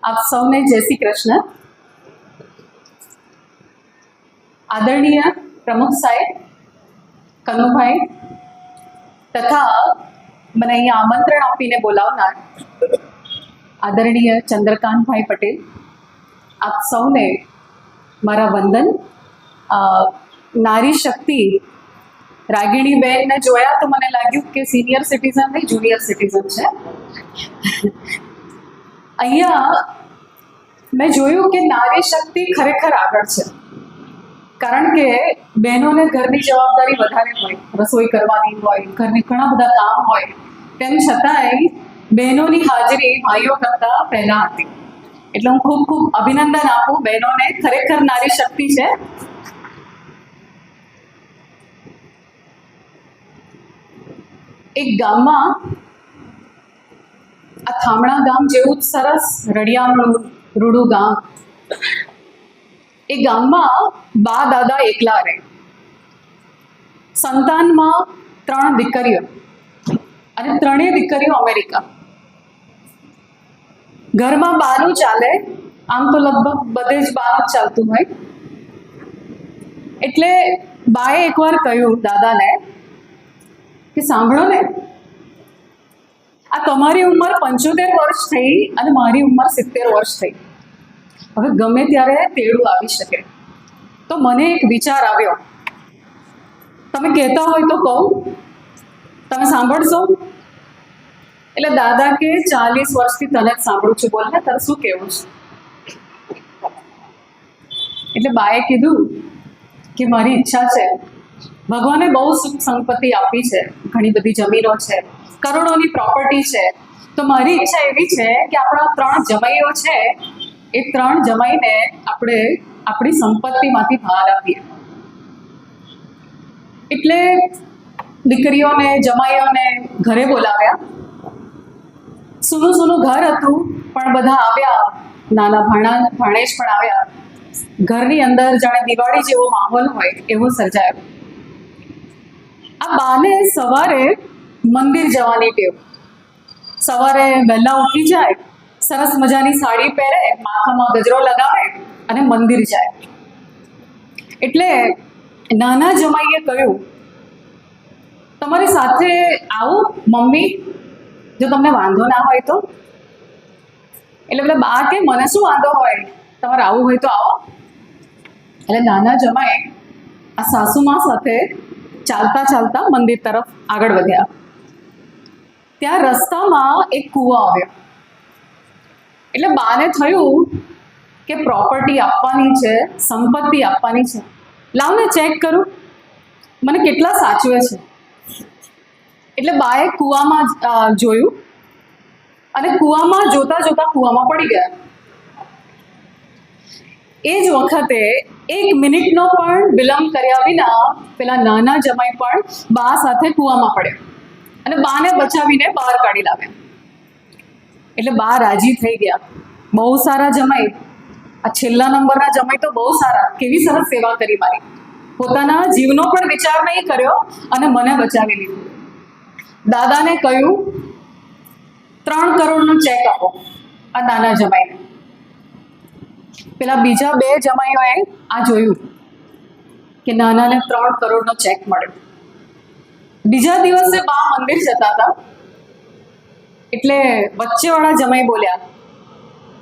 આપ સૌને જય શ્રી કૃષ્ણ. આદરણીય પ્રમુખ સાહેબ કનુભાઈ તથા મને અહીંયા આમંત્રણ આપીને બોલાવનાર આદરણીય ચંદ્રકાંતભાઈ પટેલ, આપ સૌને મારા વંદન. નારી શક્તિ રાગિણીબેનને જોયા તો મને લાગ્યું કે સિનિયર સિટીઝન નહીં, જુનિયર સિટીઝન છે. અહીંયા મેં જોયું કે નારી શક્તિ ખરેખર આગળ છે, કારણ કે બહેનોને ઘરની જવાબદારી વધારે હોય, રસોઈ કરવાની હોય, ઘરની ઘણા બધા કામ હોય, તેમ છતાંય બહેનોની હાજરી ભાઈઓ કરતાં પહેલાં હતી. એટલે હું ખૂબ ખૂબ અભિનંદન આપું બહેનોને, ખરેખર નારી શક્તિ છે. એક ગામમાં, આ થામણા ગામ જેવું જ સરસ રળિયામણું રૂડું ગામ, એ ગામમાં બા દાદા એકલા રહે. સંતાનમાં 3 દીકરીઓ અને 3 દીકરીઓ અમેરિકા. ઘરમાં બાનું ચાલે, આમ તો લગભગ બધે જ બાનું જ ચાલતું હોય. એટલે બાએ એકવાર કહ્યું દાદાને કે સાંભળો ને, આ તમારી ઉંમર 75 વર્ષ થઈ અને મારી ઉંમર 70 વર્ષ થઈ. હવે ગમે ત્યારે તેડું આવી શકે. તો મને એક વિચાર આવ્યો, તમે કહેતા હોય તો કહું, તમે સાંભળશો? એટલે દાદા કે 40 વર્ષથી તને જ સાંભળું છું, બોલ ને તારે શું કહેવું છે? એટલે બાએ કીધું કે મારી ઈચ્છા છે, ભગવાને બહુ સુખ સંપત્તિ આપી છે, ઘણી બધી જમીનો છે, કરોડોની પ્રોપર્ટી છે, તો મારી ઈચ્છા એવી છે કે આપણા 3 જમાઈઓ છે, એ 3 જમાઈને આપણે આપણી સંપત્તિમાંથી ભાગ આપીએ. એટલે દીકરીઓને જમાઈઓને ઘરે બોલાવ્યા. સૂનું ઘર હતું, પણ બધા આવ્યા, નાના ભાણેજ પણ આવ્યા. ઘરની અંદર જાણે દિવાળી જેવો માહોલ હોય એવો સર્જાયો. આ બાને સવારે મંદિર જવાની ટેવ. સવારે વહેલા ઉઠી જાય, સરસ મજાની સાડી પહેરે, માથામાં ગજરો લગાવે અને મંદિર જાય. એટલે નાના જમાઈએ કહ્યું, તમારી સાથે આવું મમ્મી, જો તમને વાંધો ના હોય તો? એટલે પેલા બા કે મને શું વાંધો હોય, તમારે આવું હોય તો આવો. એટલે નાના જમાઈ આ સાસુમા સાથે ચાલતા ચાલતા મંદિર તરફ આગળ વધ્યા. ત્યાં રસ્તામાં એક કૂવો આવ્યો. એટલે બાને થયું કે પ્રોપર્ટી આપવાની છે, સંપત્તિ આપવાની છે, લાવને ચેક કરું મને કેટલા સાચવે છે. એટલે બાએ કૂવામાં જોયું અને કૂવામાં જોતા જોતા કૂવામાં પડી ગયા. એ જ વખતે 1 મિનિટનો પણ વિલંબ કર્યા વિના પેલા નાના જમાઈ પણ બા સાથે કૂવામાં પડ્યા અને બાને બચાવીને બહાર કાઢી લાવ્યા. એટલે બા રાજી થઈ ગયા, બહુ સારા જમાઈ, આ છેલ્લા નંબરના જમાઈ તો બહુ સારા, કેવી સરસ સેવા કરી મારી, પોતાના જીવનો પણ વિચાર નહીં કર્યો અને મને બચાવી લીધું. દાદાને કહ્યું 3 કરોડનો ચેક આપો આ નાના જમાઈને. પેલા બીજા 2 જમાઈઓએ આ જોયું કે નાનાને 3 કરોડનો ચેક મળ્યો. બીજા દિવસે બા મંદિર જતા હતા, એટલે વચ્ચેવાળા જમાઈ બોલ્યા,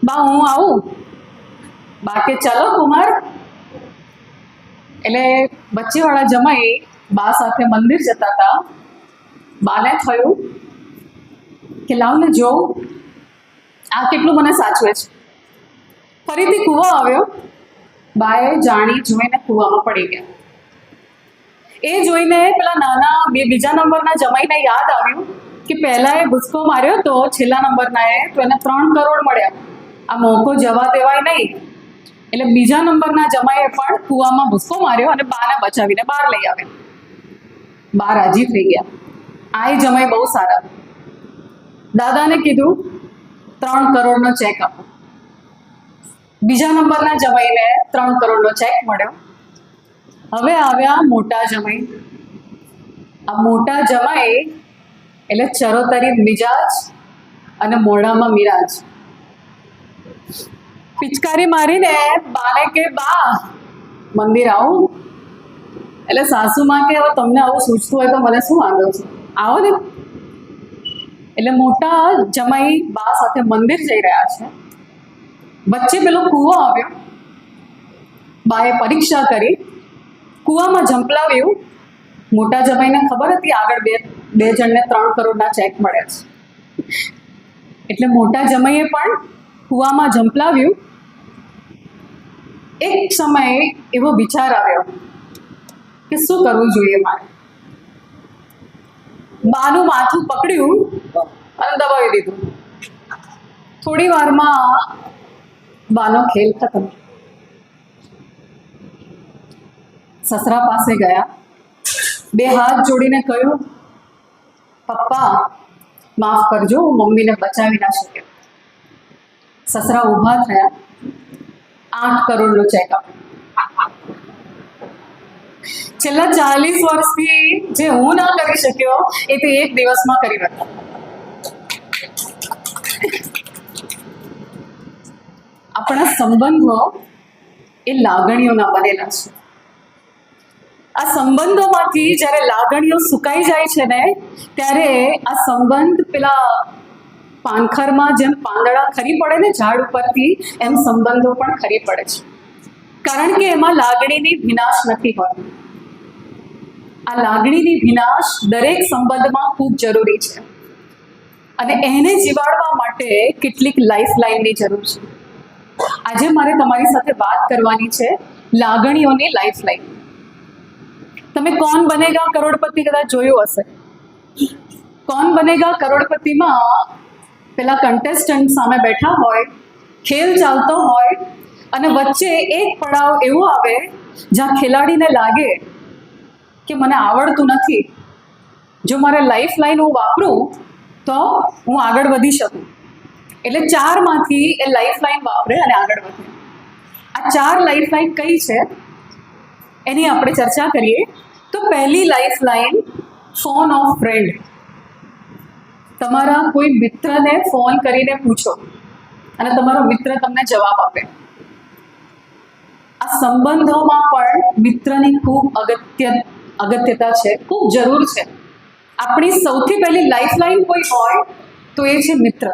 બા હું આવું? બા કે ચાલો કુમાર. એટલે વચ્ચેવાળા જમાઈ બા સાથે મંદિર જતા હતા. બાને થયું કે લાવને જોઉં આ કેટલું મને સાચવે છે. ફરીથી કૂવો આવ્યો. બાએ જાણી જોઈને કૂવામાં પડી ગયા. એ જોઈને પેલા નાના બીજા નંબરના જમાઈને યાદ આવ્યું કે પહેલા એ ગુસ્કો માર્યો તો છેલ્લા નંબરનાએ, તો એને 3 કરોડ મળ્યા. આ મોકો જવા દેવાય નહીં. એટલે બીજા નંબરના જમાઈએ પણ કૂવામાં ભૂસકો માર્યો અને બાને બચાવીને બહાર લઈ આવ્યા. બા રાજી થઈ ગયા. આ જમાઈ બહુ સારા. દાદાને કીધું 3 કરોડનો ચેક આપો. બીજા નંબરના જમાઈને 3 કરોડનો ચેક મળ્યો. હવે આવ્યા મોટા જમાઈ. આ મોટા જમાઈ એટલે ચરોતરી મિજાજ અને મોઢામાં મિરાજ. પિચકારી મારીને બાને કે બા મંદિર આવું, એટલે સાસુમાં કે હવે તમને આવું સૂચતું હોય તો મને શું વાંધો છે, આવો ને. એટલે મોટા જમાઈ બા સાથે મંદિર જઈ રહ્યા છે. વચ્ચે પેલો કૂવો આવ્યો. બાએ પરીક્ષા કરી, કૂવામાં ઝંપલાવ્યું. મોટા જમાઈને ખબર હતી આગળ બે જણને 3 કરોડના ચેક મળે છે, એટલે મોટા જમાઈએ પણ કૂવામાં ઝંપલાવ્યું. એક સમયે એવો વિચાર આવ્યો કે શું કરવું જોઈએ મારે. બાનું માથું પકડ્યું અને દબાવી દીધું. થોડી વારમાં બાનો ખેલ ખતમ. સસરા પાસે ગયા, 2 હાથ જોડીને કહ્યું, પપ્પા માફ કરજો, હું મમ્મીને બચાવી ના શક્યો. સસરા ઊભા થયા, 8 કરોડનો ચેક આપ્યો. છેલ્લા 40 વર્ષથી જે હું ના કરી શક્યો એ તે એક દિવસમાં કરી નાખ્યો. આપણા સંબંધો એ લાગણીઓના બનેલા છે. આ સંબંધોમાંથી જ્યારે લાગણીઓ સુકાઈ જાય છે ને, ત્યારે આ સંબંધ પેલા પાનખરમાં જેમ પાંદડા ખરી પડે ને ઝાડ ઉપરથી, એમ સંબંધો પણ ખરી પડે છે. કારણ કે એમાં લાગણીની વિનાશ નથી હોતી. આ લાગણીની વિનાશ દરેક સંબંધમાં ખૂબ જરૂરી છે, અને એને જીવાડવા માટે કેટલીક લાઈફ લાઈનની જરૂર છે. આજે મારે તમારી સાથે વાત કરવાની છે લાગણીઓની લાઈફ લાઈન. તમે કોણ બનેગા કરોડપતિ કદાચ જોયું હશે. કોણ બનેગા કરોડપતિમાં પેલા કન્ટેસ્ટન્ટ સામે બેઠા હોય, ખેલ ચાલતો હોય, અને વચ્ચે એક પડાવ એવો આવે જ્યાં ખેલાડીને લાગે કે મને આવડતું નથી, જો મારે લાઈફ લાઈન હું વાપરું તો હું આગળ વધી શકું. એટલે 4માંથી એ લાઈફ લાઈન વાપરે અને આગળ વધે. આ 4 લાઈફ લાઈન કઈ છે એની આપણે ચર્ચા કરીએ. તો પહેલી life line, phone of friend. તમારા કોઈ મિત્રને ફોન કરીને પૂછો અને તમારો મિત્ર તમને જવાબ આપે. આ સંબંધોમાં પણ મિત્રની ખૂબ અગત્યતા છે, ખૂબ જરૂર છે. આપણી સૌથી પહેલી લાઈફ લાઈન કોઈ હોય તો એ છે મિત્ર.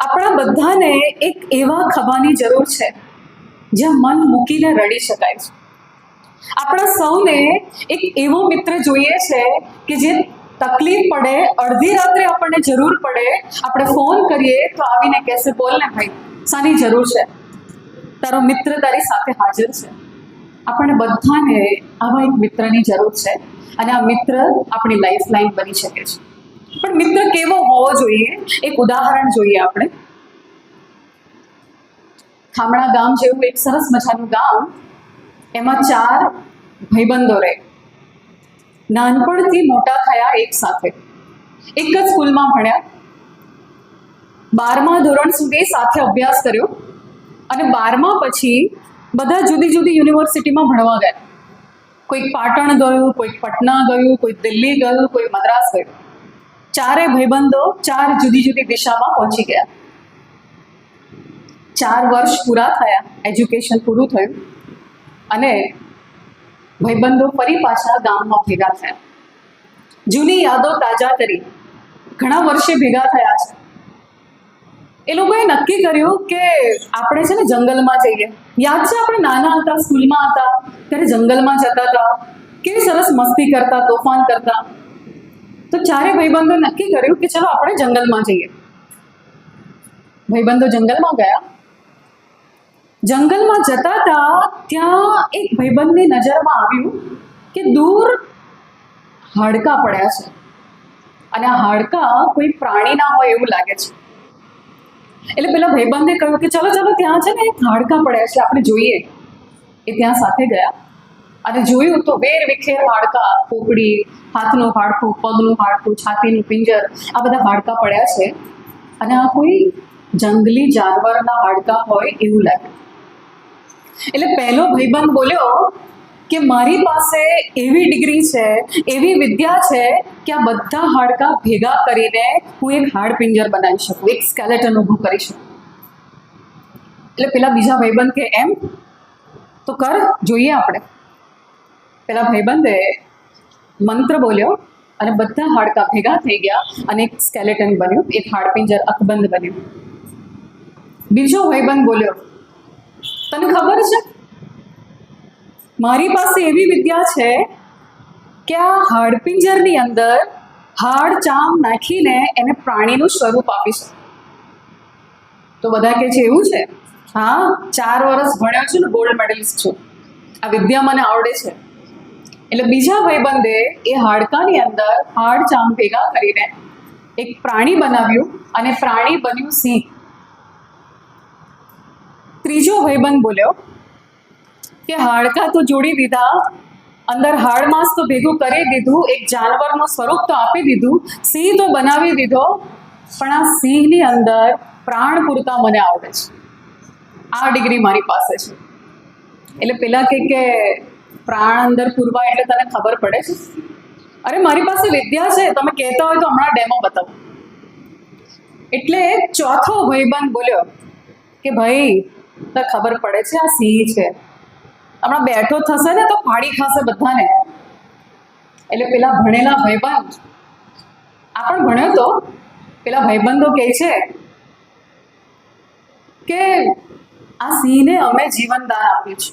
આપણા બધાને એક એવા ખભાની જરૂર છે જ્યાં મન મૂકીને રડી શકાય છે. આપણા સૌને એક એવો મિત્ર જોઈએ છે કે જે તકલીફ પડે, અડધી રાત્રે આપણને જરૂર પડે, આપણે ફોન કરીએ તો આવીને કહેશે, બોલ ને ભાઈ, શાની જરૂર છે, તારો મિત્ર તારી સાથે હાજર છે. આપણને બધાને આવા એક મિત્રની જરૂર છે, અને આ મિત્ર આપણી લાઈફ લાઈન બની શકે છે. પણ મિત્ર કેવો હોવો જોઈએ, એક ઉદાહરણ જોઈએ આપણે. ખામણા ગામ જેવું એક સરસ મજાનું ગામ, એમાં 4 ભાઈબંધો રહે. નાનપણથી મોટા થયા એક સાથે, એક જ સ્કૂલમાં ભણ્યા, 12મા ધોરણ સુધી સાથે અભ્યાસ કર્યો, અને 12મા પછી બધા જુદી જુદી યુનિવર્સિટીમાં ભણવા ગયા. કોઈક પાટણ ગયું, કોઈક પટના ગયું, કોઈ દિલ્હી ગયું, કોઈ મદ્રાસ ગયું. 4 ભાઈબંધો 4 જુદી જુદી દિશામાં પહોંચી ગયા. 4 વર્ષ પૂરા થયા, એજ્યુકેશન પૂરું થયું, અને ભાઈબંધો ફરી પાછા ગામમાં ભેગા થયા. જૂની યાદો તાજા કરી. ઘણા વર્ષે ભેગા થયા છે. એ લોકોએ નક્કી કર્યું કે આપણે છે ને જંગલમાં જઈએ. યાદ છે આપણે નાના હતા, સ્કૂલમાં હતા ત્યારે જંગલમાં જતા હતા, કેવી સરસ મસ્તી કરતા, તોફાન કરતા. તો 4 ભાઈબંધો નક્કી કર્યું કે ચલો આપણે જંગલમાં જઈએ. ભાઈબંધો જંગલમાં ગયા. જંગલમાં જતા હતા ત્યાં એક ભાઈબંધની નજરમાં આવ્યું કે દૂર હાડકાં પડ્યા છે, અને આ હાડકાં કોઈ પ્રાણીના હોય એવું લાગે છે. એટલે પેલા ભાઈબંધે કહ્યું કે ચલો ચલો, ત્યાં છે ને હાડકાં પડ્યા છે, આપણે જોઈએ. એ ત્યાં સાથે ગયા અને જોયું તો વેર વિખેર હાડકાં, પોપડી, હાથનું હાડકું, પગનું હાડકું, છાતીનું પિંજર, આ બધા હાડકાં પડ્યા છે, અને આ કોઈ જંગલી જાનવરના હાડકાં હોય એવું લાગે. એટલે પહેલો ભાઈબંધ બોલ્યો કે મારી પાસે એવી ડિગ્રી છે, એવી વિદ્યા છે કે આ બધા હાડકાં ભેગા કરીને હું એક હાડપિંજર બનાવી શકું, એક સ્કેલેટન ઊભું કરી શકું. એટલે પેલા બીજા ભાઈબંધ કે એમ તો કર, જોઈએ આપણે. પેલા ભાઈબંધે મંત્ર બોલ્યો અને બધા હાડકાં ભેગા થઈ ગયા અને એક સ્કેલેટન બન્યું, એક હાડપિંજર અકબંધ બન્યું. બીજો ભાઈબંધ બોલ્યો, તને ખબર છે મારી પાસે એવી વિદ્યા છે કે આ હાડપિંજરની અંદર હાડ ચામ નાખીને એને પ્રાણીનું સ્વરૂપ આપી શકે. તો બધા કહે છે એવું છે? હા, 4 વર્ષ ભણ્યો છું ને, ગોલ્ડ મેડલિસ્ટ છું, આ વિદ્યા મને આવડે છે. એટલે બીજા ભાઈબંધે એ હાડકાની અંદર હાડ ચામ ભેગા કરીને એક પ્રાણી બનાવ્યું અને પ્રાણી બન્યું સિંહ. ત્રીજો ભાઈબંધ બોલ્યો કે હાડકાં તો જોડી દીધા, અંદર હાડ માંસ તો ભેગું કરી દીધું, એક જાનવરનું સ્વરૂપ તો આપી દીધું, સિંહ તો બનાવી દીધો, પણ આ સિંહની અંદર પ્રાણ પૂરતા મને આવડે છે, આ ડિગ્રી મારી પાસે છે. એટલે પેલા કે પ્રાણ અંદર પૂરવા એટલે તને ખબર પડે છે? અરે મારી પાસે વિદ્યા છે, તમે કહેતા હોય તો હમણાં ડેમો બતાવો. એટલે ચોથો ભાઈબંધ બોલ્યો કે ભાઈ તને ખબર પડે છે આ સિંહ છે, હમણાં બેઠો થશે ને તો ફાડી ખાશે બધાને. એટલે પેલા ભણેલા ભાઈબંધ, આ પણ ભણ્યો તો, પેલા ભાઈબંધો કહે છે કે આ સિંહને અમે જીવનદાન આપ્યું છે,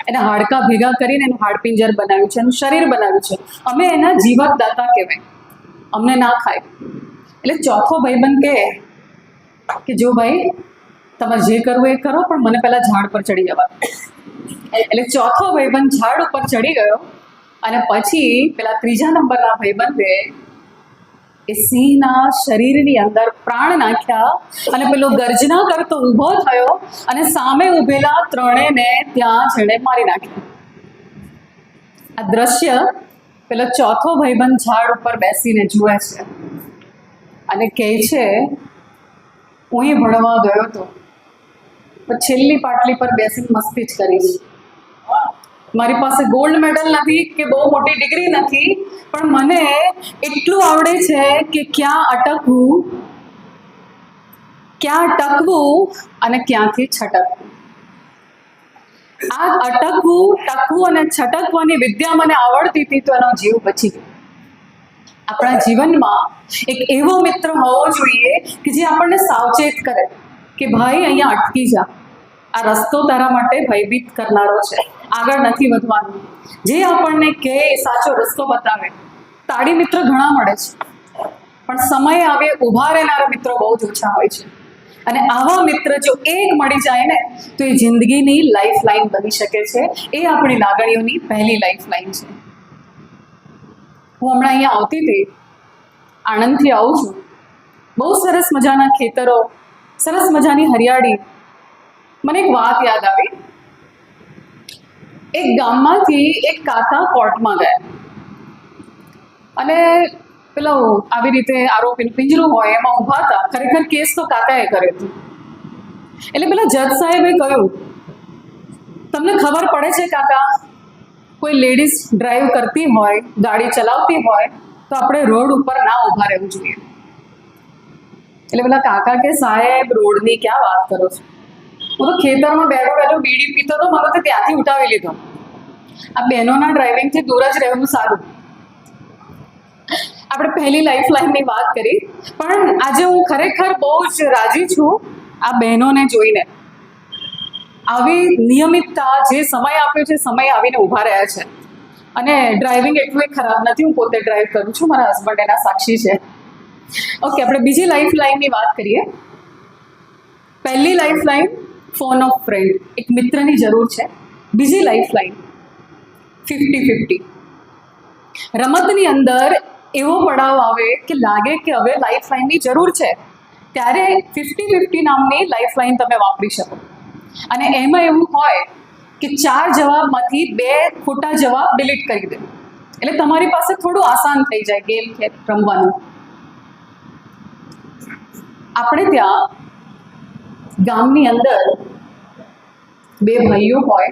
એના હાડકાં ભેગા કરીને એનું હાડપિંજર બનાવ્યું છે, એનું શરીર બનાવ્યું છે, અમે એના જીવતદાતા કહેવાય, અમને ના ખાય. એટલે ચોથો ભાઈબંધ કહે કે જો ભાઈ તમારે જે કરવું એ કરો, પણ મને પહેલા ઝાડ પર ચડી જવા. એટલે ચોથો ભાઈબંધ ઝાડ ઉપર ચડી ગયો અને પછી પેલા ત્રીજા નંબરના ભાઈબંધે એ સિંહના શરીરની અંદર પ્રાણ નાખ્યા અને પેલો ગર્જના કરતો ઊભો થયો અને સામે ઊભેલા ત્રણેયને ત્યાં છેડે મારી નાખ્યા. આ દ્રશ્ય પેલો ચોથો ભાઈબંધ ઝાડ ઉપર બેસીને જુએ છે અને કહે છે હું એ ભણવા ગયો હતો, પણ છેલ્લી પાટલી પર બેસીને મસ્તી જ કરીશ. મારી પાસે ગોલ્ડ મેડલ નથી કે બહુ મોટી ડિગ્રી નથી, પણ મને એટલું આવડે છે કે ક્યાં અટકવું, ક્યાં ટકવું અને ક્યાંથી છટકવું. આ અટકવું, ટકવું અને છટકવાની વિદ્યા મને આવડતી હતી તો એનો જીવ બચી ગયો. આપણા જીવનમાં એક એવો મિત્ર હોવો જોઈએ કે જે આપણને સાવચેત કરે કે ભાઈ અહીંયા અટકી જા, આ રસ્તો તારા માટે ભયભીત કરનારો છે, આગળ નથી વધવાનું. જે આપણને કહે સાચો રસ્તો બતાવે. તાળી મિત્ર ઘણા મળે છે, પણ સમય આવે ઊભા રહેનારા મિત્રો બહુ જ ઓછા હોય છે. અને આવા મિત્ર જો એક મળી જાય ને તો એ જિંદગીની લાઈફ લાઈન બની શકે છે. એ આપણી લાગણીઓની પહેલી લાઈફ લાઈન છે. હું હમણાં અહીંયા આવતી હતી, આણંદથી આવું છું, બહુ સરસ મજાના ખેતરો, સરસ મજાની હરિયાળી. મને એક વાત યાદ આવી. એક ગામમાંથી એક કાકા કોર્ટમાં ગયા અને પેલો આવી રીતે આરોપીનું પિંજરું હોય એમાં ઊભા હતા. ખરેખર કેસ તો કાકાએ કર્યો હતો. એટલે પેલા જજ સાહેબે કહ્યું, તમને ખબર પડે છે કાકા, કોઈ લેડીઝ ડ્રાઈવ કરતી હોય, ગાડી ચલાવતી હોય તો આપણે રોડ ઉપર ના ઊભા રહેવું જોઈએ. એટલે પેલા કાકા કે સાહેબ રોડની ક્યાં વાત કરો છો, હું તો ખેતરમાં બેઠો બેઠો બીડી પીતો તો મને તો ત્યાંથી ઉઠાવી લીધો. આ બહેનોના ડ્રાઇવિંગથી દૂર જ રહેવું સારું. આપણે પહેલી લાઈફ લાઈનની વાત કરી, પણ આજે હું ખરેખર બહુ જ રાજી છું આ બહેનોને જોઈને. આવી નિયમિતતા, જે સમય આપ્યો છે, સમય આવીને ઊભા રહ્યા છે. અને ડ્રાઇવિંગ એટલું ખરાબ નથી, હું પોતે ડ્રાઈવ કરું છું, મારા હસબન્ડ એના સાક્ષી છે. ઓકે, આપણે બીજી લાઈફ લાઈનની વાત કરીએ. પહેલી life line phone of friend, એક મિત્રની જરૂર છે. બીજી લાઈફ લાઈન 50-50. રમતની અંદર એવો પડાવ આવે કે લાગે કે હવે લાઈફ લાઈનની જરૂર છે, ત્યારે 50-50 નામની લાઈફ લાઈન તમે વાપરી શકો. અને એમાં એવું હોય કે 4 જવાબમાંથી 2 ખોટા જવાબ ડિલીટ કરી દે, એટલે તમારી પાસે થોડું આસાન થઈ જાય ગેમ રમવાનું. આપણે ત્યાં ગામની અંદર 2 ભાઈઓ હોય.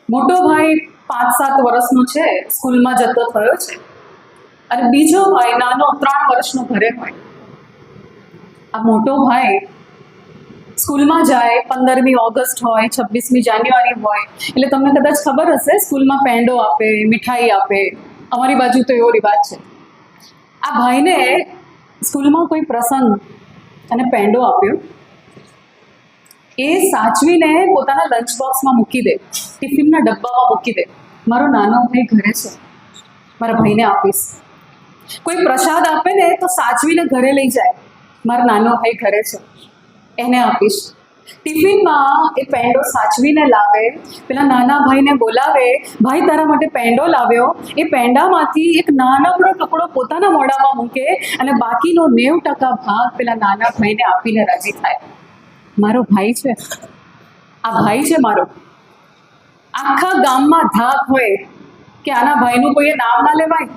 મોટો ભાઈ 5-7 વર્ષનો છે, સ્કૂલમાં જતો થયો છે, અને બીજો ભાઈ નાનો 3 વર્ષનો ઘરે હોય. આ મોટો ભાઈ સ્કૂલમાં જાય, 15મી ઓગસ્ટ હોય, 26મી જાન્યુઆરી હોય, એટલે તમને કદાચ ખબર હશે, સ્કૂલમાં પેંડો આપે, મીઠાઈ આપે. અમારી બાજુ તો એવો રિવાજ છે. આ ભાઈને સ્કૂલમાં કોઈ પ્રસંગ અને પેંડો આપ્યો, એ સાચવીને પોતાના લંચ બોક્સમાં મૂકી દે, ટિફિનના ડબ્બામાં મૂકી દે. મારો નાનો ભાઈ ઘરે છે, મારા ભાઈને આપીશ. કોઈ પ્રસાદ આપે ને તો સાચવીને ઘરે લઈ જાય, મારો નાનો ભાઈ ઘરે છે, એને આપીશ. ટિફિનમાં એ પેંડો સાચવીને લાવે, પેલા નાના ભાઈને બોલાવે, ભાઈ તારા માટે પેંડો લાવ્યો. એ પેંડામાંથી એક નાનકડો ટુકડો પોતાના મોઢામાં મૂકે અને બાકીનો 90% ભાગ પેલા નાના ભાઈને આપીને રાજી થાય. મારો ભાઈ છે, આ ભાઈ છે મારો. આખા ગામમાં ધાક હોય કે આના ભાઈનું કોઈએ નામ ના લેવાય,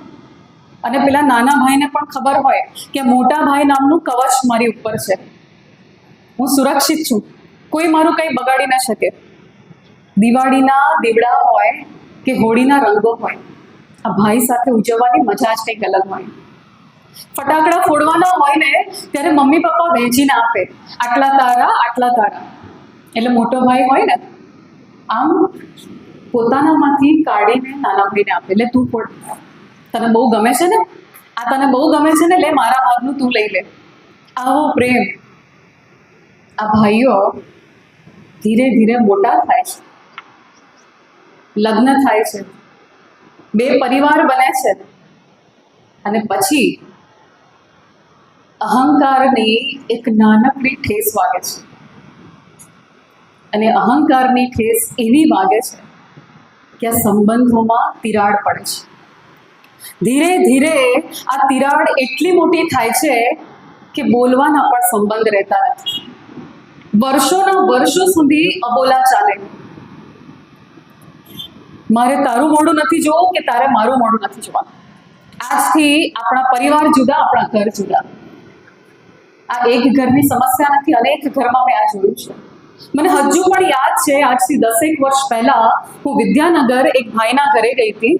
અને પેલા નાના ભાઈને પણ ખબર હોય કે મોટા ભાઈ નામનું કવચ મારી ઉપર છે, હું સુરક્ષિત છું, કોઈ મારું કંઈ બગાડી ના શકે. દિવાળીના દીવડા હોય કે હોળીના રંગો હોય, આ ભાઈ સાથે ઉજવવાની મજા જ કંઈક અલગ હોય. ફટાકડા ફોડવાના હોય ને ત્યારે મમ્મી પપ્પા વહેંચીને આપે, આટલા તારા આટલા તારા. એટલે મોટો ભાઈ હોય ને આમ પોતાનામાંથી કાઢીને નાના ભાઈને આપે, એટલે તું ફોડ, તને બહુ ગમે છે ને, આ તને બહુ ગમે છે ને, લે મારા ભાગનું તું લઈ લે. આવો પ્રેમ. આ ભાઈઓ ધીરે ધીરે મોટા થાય છે, લગ્ન થાય છે, 2 પરિવાર બને છે, અને પછી અહંકારની એક નાનકડી ઠેસ વાગે છે. અને અહંકારની ઠેસ એવી વાગે છે કે આ સંબંધોમાં તિરાડ પડે છે. ધીરે ધીરે આ તિરાડ એટલી મોટી થાય છે કે બોલવાના પણ સંબંધ રહેતા નથી. વર્ષોના વર્ષો સુધી અબોલા ચાલે. મારે તારું મોઢું નથી જોવું કે તારે મારું મોઢું નથી જોવાનું. આજથી આપણા પરિવાર જુદા, આપણા ઘર જુદા. આ એક ઘરની સમસ્યા નથી, અનેક ઘરમાં મેં આ જોયું છે. મને હજુ પણ યાદ છે, આજથી 10 વર્ષ પહેલા હું વિદ્યાનગર એક ભાઈના ઘરે ગઈ હતી.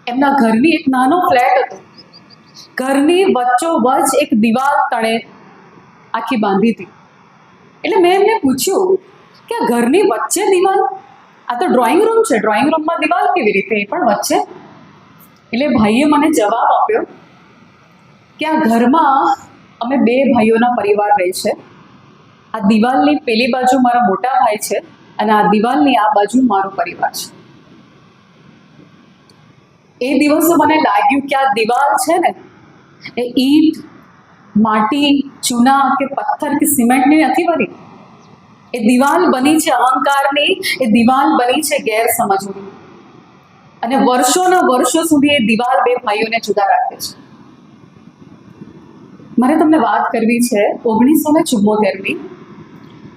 એમના ઘરની એક નાનો ફ્લેટ હતો, ઘરની વચ્ચોવચ એક દિવાલ તણે આખી બાંધી હતી. એટલે મેં એમને પૂછ્યું કે આ ઘરની વચ્ચે દિવાલ, આ તો ડ્રોઈંગ રૂમ છે, ડ્રોઈંગ રૂમમાં દિવાલ કેવી રીતે, એ પણ વચ્ચે? એટલે ભાઈએ મને જવાબ આપ્યો કે આ ઘરમાં અમે 2 ભાઈઓના પરિવાર રહે છે. આ દિવાલની પેલી બાજુ મારા મોટા ભાઈ છે અને આ દિવાલની આ બાજુ મારો પરિવાર છે. એ દિવસે મને લાગ્યું કે આ દિવાલ છે ને એ ઈંટ, માટી, ચૂના કે પથ્થર કે સિમેન્ટની નથી બની. એ દિવાલ બની છે અહંકારની, એ દિવાલ બની છે ગેરસમજની. અને વર્ષોના વર્ષો સુધી એ દિવાલ 2 ભાઈઓને જુદા રાખે છે. મારે તમને વાત કરવી છે 1974ની.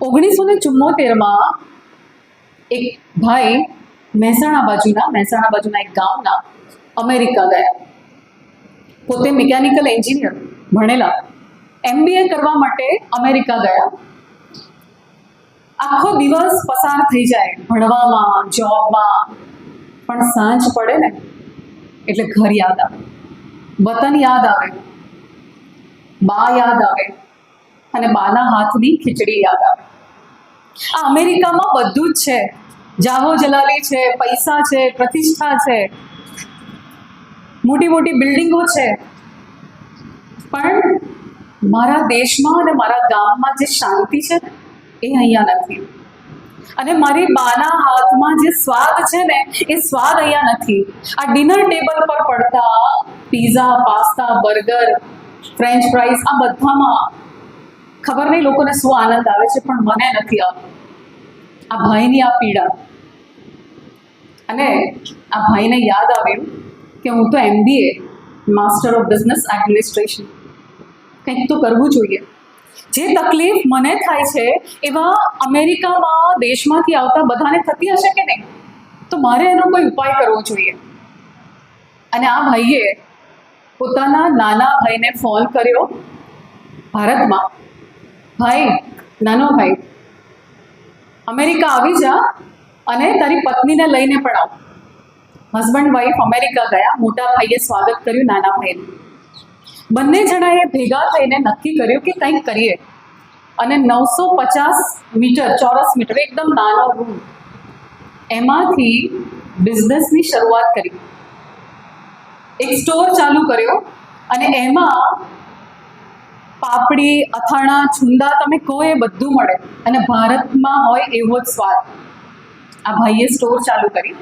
1974માં એક ભાઈ મહેસાણા બાજુના એક ગામના અમેરિકા ગયા. પોતે મિકેનિકલ એન્જિનિયર ભણેલા, MBA કરવા માટે અમેરિકા ગયા. આખો દિવસ પસાર થઈ જાય ભણવામાં, જોબમાં, પણ સાંજ પડે ને એટલે ઘર યાદ આવે, વતન યાદ આવે, બા યાદ આવે અને બાના હાથની ખીચડી યાદ આવે. આ અમેરિકામાં બધું જ છે, જાહો જલાલી છે, પૈસા છે, પ્રતિષ્ઠા છે, મોટી મોટી બિલ્ડિંગો છે, પણ મારા દેશમાં અને મારા ગામમાં જે શાંતિ છે એ અહીંયા નથી. અને મારી બાના હાથમાં જે સ્વાદ છે ને એ સ્વાદ અહીંયા નથી. આ ડિનર ટેબલ પર પડતા pizza, pasta, burger, French fries, આ બધામાં ખબર નહીં લોકોને શું આનંદ આવે છે, પણ મને નથી આવતો. આ ભાઈની આ પીડા. અને આ ભાઈને યાદ આવ્યું કે હું તો MBA, master of business administration, કંઈક તો કરવું જોઈએ. જે તકલીફ મને થાય છે એવા અમેરિકામાં દેશમાંથી આવતા બધાને થતી હશે કે નહીં, તો મારે એનો કોઈ ઉપાય કરવો જોઈએ. અને આ ભાઈએ પોતાના નાના ભાઈને ફોન કર્યો ભારતમાં, ભાઈ, નાનો ભાઈ, અમેરિકા આવી જા અને તારી પત્નીને લઈને પણ આવ. હસબન્ડ વાઈફ અમેરિકા ગયા. મોટા ભાઈએ સ્વાગત કર્યું નાના ભાઈનું. બંને જણાએ ભેગા થઈને નક્કી કર્યું કે કંઈક કરીએ. અને 950 મીટર ચોરસ મીટર એકદમ નાનો રૂમ, એમાંથી બિઝનેસની શરૂઆત કરી. એક સ્ટોર ચાલુ કર્યો અને એમાં પાપડી, અથાણા, છુંદા તમે કહો એ બધું મળે અને ભારતમાં હોય એવો જ સ્વાદ. આ ભાઈએ સ્ટોર ચાલુ કરી.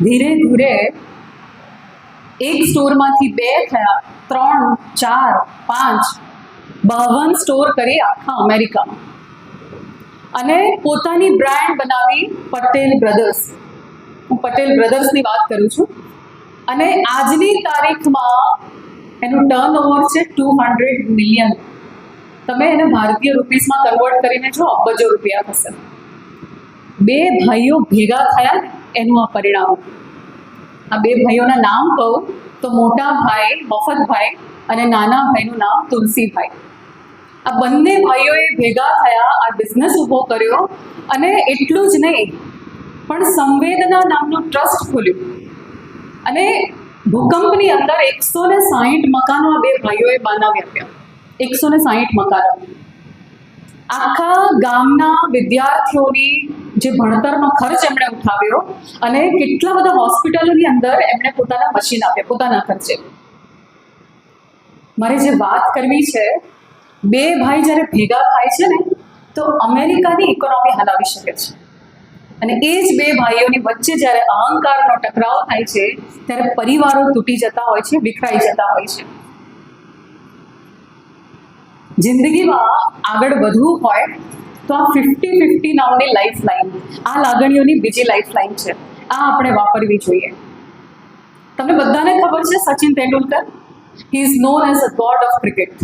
ધીરે ધીરે એક સ્ટોરમાંથી 2 થયા, 3, 4, 5, 52 સ્ટોર કરી આખા અમેરિકામાં અને પોતાની બ્રાન્ડ બનાવી, પટેલ બ્રધર્સ. હું પટેલ બ્રધર્સની વાત કરું છું. અને આજની તારીખમાં એનું ટર્નઓવર છે 200 મિલિયન. તમે એને ભારતીય રૂપીસમાં કન્વર્ટ કરીને જો અબજો રૂપિયા થશે. 2 ભાઈઓ ભેગા થયા એનું આ પરિણામ. આ 2 ભાઈઓના નામ કહું તો મોટા ભાઈ મફતભાઈ અને નાના ભાઈનું નામ તુલસીભાઈ. આ બંને ભાઈઓએ ભેગા થયા, આ બિઝનેસ ઊભો કર્યો અને એટલું જ નહીં પણ સંવેદના નામનું ટ્રસ્ટ ખોલ્યું અને ભૂકંપની અંદર 160 મકાનો આ 2 ભાઈઓએ બનાવી આપ્યા. 160 મકાનો આખા ગામના વિદ્યાર્થીઓની જે ભણતરનો ખર્ચ એમણે ઉઠાવ્યો અને કેટલા બધા હોસ્પિટલોની અંદર એમણે પોતાના મશીન આપ્યા પોતાના ખર્ચે. મારે જે વાત કરવી છે, 2 ભાઈ જ્યારે ભેગા થાય છે ને તો અમેરિકાની ઇકોનોમી હલાવી શકે છે. અને એ જ 2 ભાઈઓની વચ્ચે જ્યારે અહંકારનો ટકરાવ થાય છે ત્યારે પરિવારો તૂટી જતા હોય છે, વિખરાઈ જતા હોય છે. જિંદગીમાં આગળ વધવું હોય તો આ 50-50 નામની લાઈફ લાઈન, આ લાગણીઓની બીજી લાઈફ લાઈન છે, આ આપણે વાપરવી જોઈએ. તમને બધાને ખબર છે Sachin Tendulkar, he is known as a God of cricket.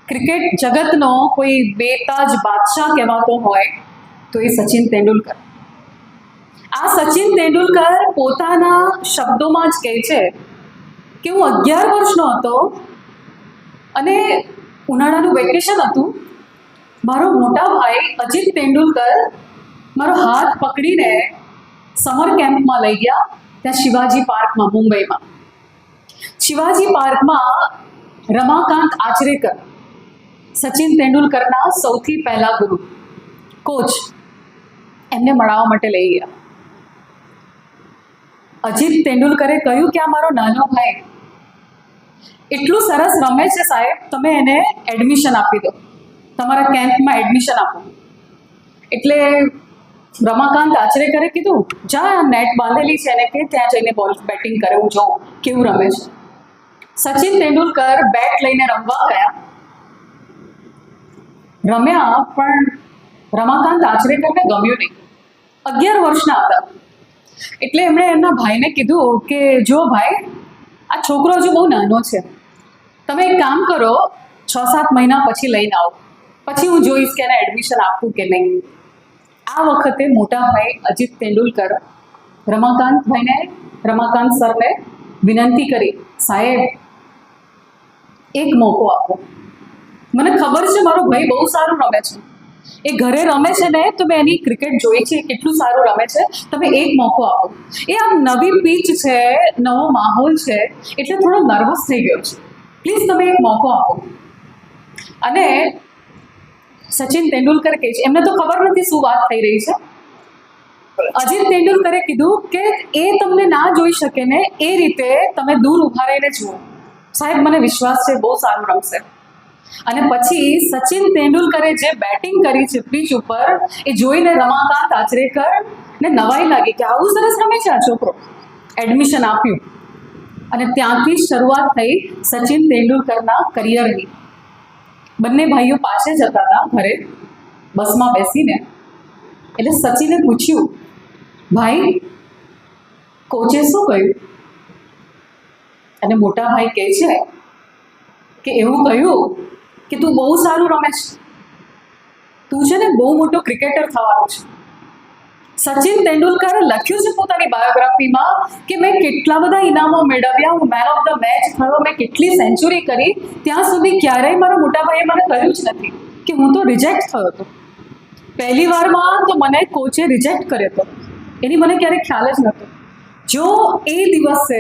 Cricket જગતનો કોઈ બેતાજ બાદશાહ કહેવાતો હોય તો એ સચિન તેંડુલકર. આ સચિન તેંડુલકર પોતાના શબ્દોમાં જ કહે છે કે હું 11 વર્ષનો હતો અને ઉનાળાનું વેકેશન હતું. મારો મોટા ભાઈ અજીત તેંડુલકર મારો હાથ પકડીને સમર કેમ્પમાં લઈ ગયા, ત્યાં શિવાજી પાર્કમાં મુંબઈમાં. શિવાજી પાર્કમાં રમાકાંત આચરેકર, સચિન તેંડુલકરના સૌથી પહેલા ગુરુ, કોચ, એમને મળવા માટે લઈ ગયા. અજીત તેંડુલકરે કહ્યું કે આ મારો નાનો ભાઈ એટલું સરસ રમે છે સાહેબ, તમે એને એડમિશન આપી દો, તમારા કેમ્પમાં એડમિશન આપો. એટલે રમાકાંત આચરેકરે કીધું જા નેટ બાંધેલી છે એને કે ત્યાં જઈને બોલ બેટિંગ કરે, હું જોઉં કેવું રમે છે. સચિન તેંડુલકર બેટ લઈને રમવા ગયા, રમ્યા પણ રમાકાંત આચરેકરને ગમ્યું નહીં. 11 વર્ષના હતા. એટલે એમણે એમના ભાઈને કીધું કે જો ભાઈ, આ છોકરો હજુ બહુ નાનો છે, તમે એક કામ કરો, 6-7 મહિના પછી લઈને આવો, પછી હું જોઈશ કે એને એડમિશન આપવું કે નહીં. આ વખતે મોટા ભાઈ અજીત તેંડુલકર રમાકાંત સરને વિનંતી કરી, સાહેબ એક મોકો આપો, મને ખબર છે મારો ભાઈ બહુ સારું રમે છે, એ ઘરે રમે છે ને તો મેં એની ક્રિકેટ જોઈ છે, કેટલું સારું રમે છે, તમે એક મોકો આપો. એ આમ નવી પીચ છે, નવો માહોલ છે એટલે થોડો નર્વસ થઈ ગયો છે, પ્લીઝ તમે એક મોકો આપો. અને સચિન તેંડુલકર કહે છે, એમને તો ખબર નથી શું વાત થઈ રહી છે. અજીત તેંડુલકરે કીધું કે એ તમને ના જોઈ શકે ને એ રીતે તમે દૂર ઊભા રહીને જુઓ, સાહેબ મને વિશ્વાસ છે બહુ સારું રમશે. અને પછી સચિન તેંડુલકરે જે બેટિંગ કરી છે પીચ ઉપર, એ જોઈને રમાકાંત આચરેકરને નવાઈ લાગી કે આવું સરસ રમે છે આ છોકરો. એડમિશન આપ્યું અને ત્યાંથી શરૂઆત થઈ સચિન તેંડુલકરના કરિયરની. બંને ભાઈઓ પાસે જતા હતા ઘરે બસમાં બેસીને, એટલે સચિને પૂછ્યું, ભાઈ કોચે શું કહ્યું? અને મોટા ભાઈ કહે છે કે એવું કહ્યું કે તું બહુ સારું રમે છે, તું છે ને બહુ મોટો ક્રિકેટર થવાનો છે. સચિન તેંડુલકરે લખ્યું છે પોતાની બાયોગ્રાફીમાં કે મેં કેટલા બધા ઇનામો મેળવ્યા, હું મેન ઓફ ધ મેચ થયો, મેં કેટલી સેન્ચુરી કરી, ત્યાં સુધી ક્યારેય મારા મોટા ભાઈએ મને કહ્યું જ નથી કે હું તો રિજેક્ટ થયો હતો. પહેલી વારમાં તો મને કોચે રિજેક્ટ કર્યો હતો, એની મને ક્યારેય ખ્યાલ જ નહોતો. જો એ દિવસે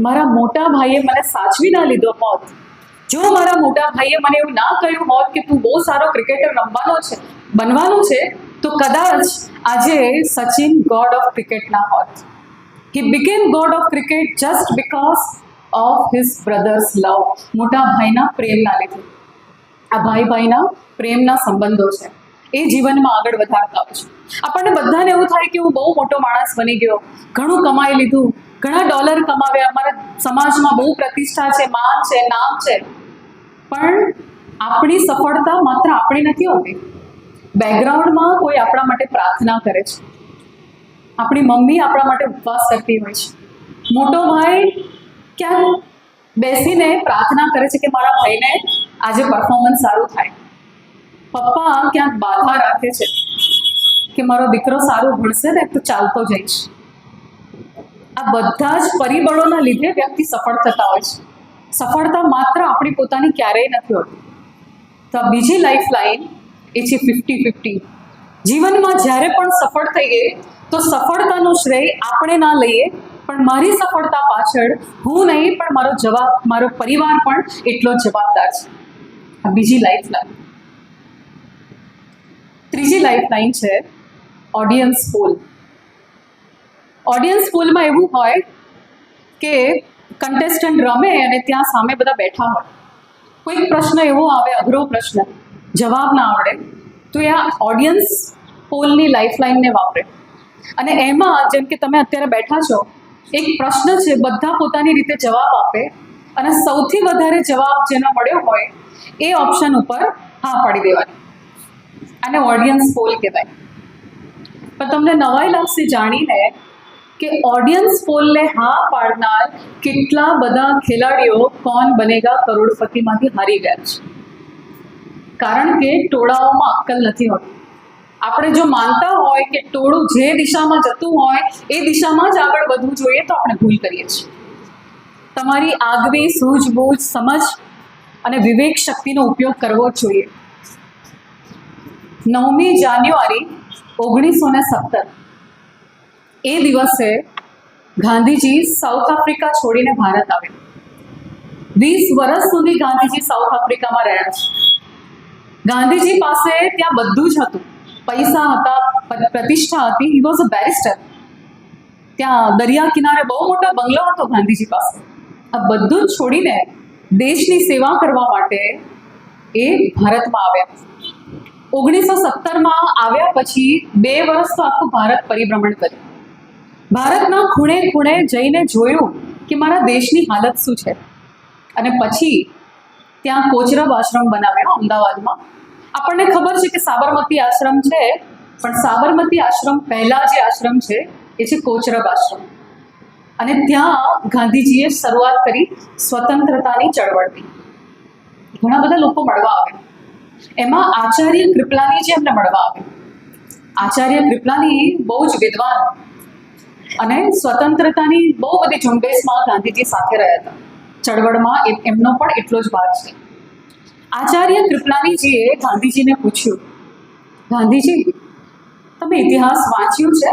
મારા મોટા ભાઈએ મને સાચવી ના લીધો હોત, જો મારા મોટા ભાઈએ મને એવું ના કહ્યું હોત કે તું બહુ સારો ક્રિકેટર બનવાનું છે, તો કદાચ આજે સચિન ગોડ ઓફ ક્રિકેટ ના હોત. He became god of cricket just because of his brother's love. મોટા ભાઈના પ્રેમના લીધે. આ ભાઈના પ્રેમના સંબંધો છે એ જીવનમાં આગળ વધારતા હોય છે. આપણને બધાને એવું થાય કે હું બહુ મોટો માણસ બની ગયો, ઘણું કમાઈ લીધું, ઘણા ડોલર કમાવ્યા, અમારા સમાજમાં બહુ પ્રતિષ્ઠા છે, માન છે, નામ છે. પણ આપણી સફળતા માત્ર આપણી નથી હોતી. બેકગ્રાઉન્ડમાં કોઈ આપણા માટે પ્રાર્થના કરે છે. આપણી મમ્મી આપણા માટે ઉપવાસ કરતી હોય છે. મોટો ભાઈ ક્યાંક બેસીને પ્રાર્થના કરે છે કે મારા ભાઈને આજે પરફોર્મન્સ સારું થાય. પપ્પા ક્યાંક બાધા રાખે છે કે મારો દીકરો સારું ભણશે ને તો ચાલતો જઈશ. આ બધા જ પરિબળોના લીધે વ્યક્તિ સફળ થતા હોય છે. સફળતા માત્ર આપણી પોતાની ક્યારેય નથી હોતી. તો આ બીજી લાઈફ લાઈન એ છે 50-50. જીવનમાં જ્યારે પણ સફળ થઈએ તો સફળતાનો શ્રેય આપણે ના લઈએ, પણ મારી સફળતા પાછળ હું નહીં પણ મારો પરિવાર પણ એટલો જ જવાબદાર છે. આ બીજી લાઈફ લાઈન. ત્રીજી લાઈફ લાઈન છે ઓડિયન્સ પોલ. ઓડિયન્સ પોલમાં એવું હોય કે કન્ટેસ્ટન્ટ રમે અને ત્યાં સામે બધા બેઠા હોય. કોઈક પ્રશ્ન એવો આવે, અઘરો પ્રશ્ન, જવાબ ના આવડે, તો એ આ ઓડિયન્સ પોલની લાઈફ લાઈનને વાપરે. અને એમાં જેમ કે તમે અત્યારે બેઠા છો, એક પ્રશ્ન છે, બધા પોતાની રીતે જવાબ આપે અને સૌથી વધારે જવાબ જેનો મળ્યો હોય એ ઓપ્શન ઉપર હા પાડી દેવાની. આને ઓડિયન્સ પોલ કહેવાય. પણ તમને નવાઈ લાગશે જાણીને કે ઓડિયન્સ પોલને હા પાડનાર કેટલા બધા ખેલાડીઓ કોણ બનેગા કરોડપતિમાંથી હારી ગયા છે. કારણ કે ટોળાઓમાં અક્કલ નથી હોતી. આપણે જો માનતા હોય કે ટોળું જે દિશામાં જતું હોય એ દિશામાં જ આગળ વધવું જોઈએ તો આપણે ભૂલ કરીએ છીએ. તમારી આગવી સૂઝબૂઝ, સમજ અને વિવેક શક્તિનો ઉપયોગ કરવો જ જોઈએ. 9મી જાન્યુઆરી 1917 એ દિવસે ગાંધીજી સાઉથ આફ્રિકા છોડીને ભારત આવ્યા. 20 વર્ષ સુધી ગાંધીજી સાઉથ આફ્રિકામાં રહ્યા છે. ગાંધીજી પાસે ત્યાં બધું જ હતું. પૈસા હતા, પ્રતિષ્ઠા હતી. He was a barrister. ત્યાં દરિયા કિનારે બહુ મોટો બંગલો હતો ગાંધીજી પાસે. આ બધું જ છોડીને દેશની સેવા કરવા માટે એ ભારતમાં આવ્યા. 1917માં આવ્યા પછી 2 વર્ષ તો આખું ભારત પરિભ્રમણ કર્યું. ભારતના ખૂણે ખૂણે જઈને જોયું કે મારા દેશની હાલત શું છે. અને પછી ત્યાં કોચરબ આશ્રમ બનાવ્યો અમદાવાદમાં. આપણને ખબર છે કે સાબરમતી આશ્રમ છે, પણ સાબરમતી આશ્રમ પહેલા જે આશ્રમ છે એ છે કોચરબ આશ્રમ. અને ત્યાં ગાંધીજીએ શરૂઆત કરી સ્વતંત્રતાની ચળવળની. ઘણા બધા લોકો મળવા આવે. એમાં આચાર્ય કૃપલાનીજી અમને મળવા આવે. આચાર્ય કૃપલાની બહુ જ વિદ્વાન અને સ્વતંત્રતાની બહુ બધી ઝુંબેશમાં ગાંધીજી સાથે રહ્યા હતા. ચળવળમાં એમનો પણ એટલો જ ભાગ છે. આચાર્ય કૃપલાનીજીએ ગાંધીજીને પૂછ્યું, ગાંધીજી, તમે ઇતિહાસ વાંચ્યું છે?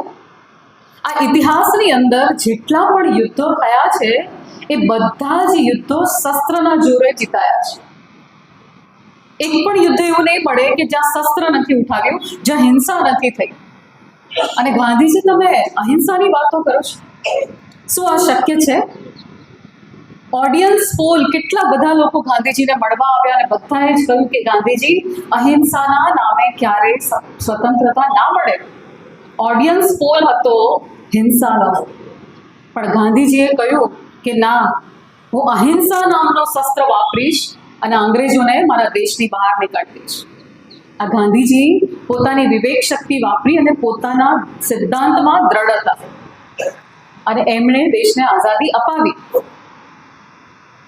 આ ઇતિહાસની અંદર જેટલા પણ યુદ્ધો થયા છે એ બધા જ યુદ્ધો શસ્ત્રના જોરે જીતાયા છે. એક પણ યુદ્ધ એવું નહીં પડે કે જ્યાં શસ્ત્ર નથી ઉઠાવ્યું, જ્યાં હિંસા નથી થઈ. અને ગાંધીજી, તમે અહિંસાની વાતો કરો છો? શું આ શક્ય છે? ઓડિયન્સ પોલ, કેટલા બધા લોકો ગાંધીજીને મળવા આવ્યા અને બધાએ જ કહ્યું કે ગાંધીજી, અહિંસાના નામે ક્યારેય સ્વતંત્રતા ના મળે. ઓડિયન્સ પોલ હતો હિંસાનો. પણ ગાંધીજીએ કહ્યું કે ના, હું અહિંસા નામનો શસ્ત્ર વાપરીશ અને અંગ્રેજોને મારા દેશની બહાર નીકાળી દઈશ. આ ગાંધીજી પોતાની વિવેક શક્તિ વાપરી અને પોતાના સિદ્ધાંતમાં દ્રઢ હતા અને એમણે દેશને આઝાદી અપાવી.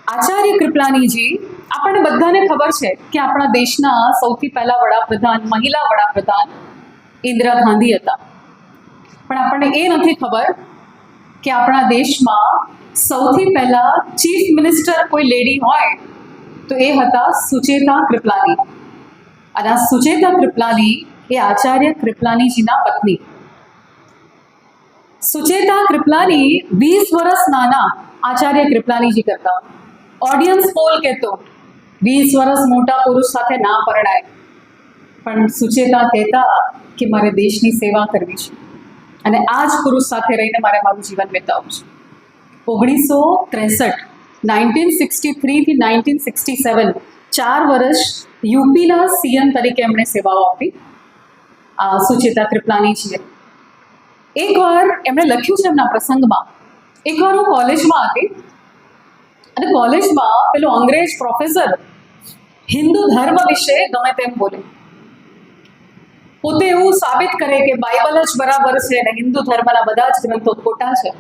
આચાર્ય કૃપલાનીજી, આપણને બધાને ખબર છે કે આપણા દેશના સૌથી પહેલા વડાપ્રધાન, મહિલા વડાપ્રધાન ઇન્દિરા ગાંધી હતા. પણ આપણને એ નથી ખબર કે આપણા દેશમાં સૌથી પહેલા ચીફ મિનિસ્ટર કોઈ લેડી હોય તો એ હતા સુચેતા કૃપલાની. અને આ સુચેતા કૃપલાની એ આચાર્ય કૃપલાનીજીના પત્ની. સુચેતા કૃપલાની 20 વર્ષ નાના આચાર્ય કૃપલાનીજી કરતા. ઓડિયન્સ પોલ કહેતો 20 વર્ષ મોટા પુરુષ સાથે ના પરણાય, પણ સુચેતા કહેતા કે મારે દેશની સેવા કરવી છે અને આ જ પુરુષ સાથે રહીને મારે મારું જીવન વિતાવવું છે. 1963 1963 થી 1967 4 વર્ષ યુપીના સીએમ તરીકે એમણે સેવાઓ આપી. સુચેતા કૃપલાનીજીએ એકવાર એમણે લખ્યું છે એમના પ્રસંગમાં, એકવાર હું કોલેજમાં હતી અને કોલેજમાં પેલો અંગ્રેજ પ્રોફેસર હિન્દુ ધર્મ વિશે ગમે તેમ બોલે, પોતે એવું સાબિત કરે કે બાઇબલ જ બરાબર છે અને હિન્દુ ધર્મના બધા જ ગ્રંથો ખોટા છે.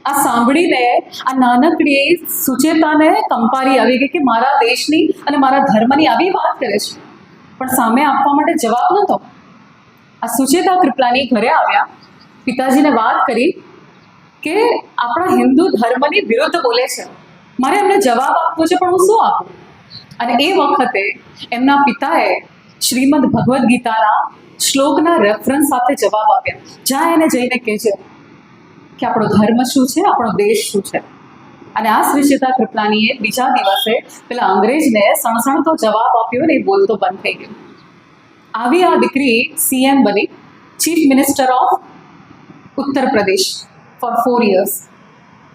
આ સાંભળીને આ નાનકડી સુચેતાને કંપારી આવી ગઈ કે મારા દેશની અને મારા ધર્મની આવી વાત કરે છે, પણ સામે આપવા માટે જવાબ નહોતો. આ સુચેતા કૃપલાની ઘરે આવ્યા, પિતાજીને વાત કરી કે આપણા હિન્દુ ધર્મની વિરુદ્ધ બોલે છે, મારે એમને જવાબ આપવો છે પણ હું શું આપું? અને એ વખતે એમના પિતાએ શ્રીમદ ભગવદ્ ગીતાના શ્લોકના રેફરન્સ સાથે જવાબ આપ્યા, જ્યાં એને જઈને કહેજે કે આપણો ધર્મ શું છે, આપણો દેશ શું છે. અને આ સુચેતા કૃપલાનીએ બીજા દિવસે પેલા અંગ્રેજને સણસણતો જવાબ આપ્યો ને એ બોલતો બંધ થઈ ગયો. આવી આ દીકરી સીએમ બની, chief minister of Uttar Pradesh four 4 years,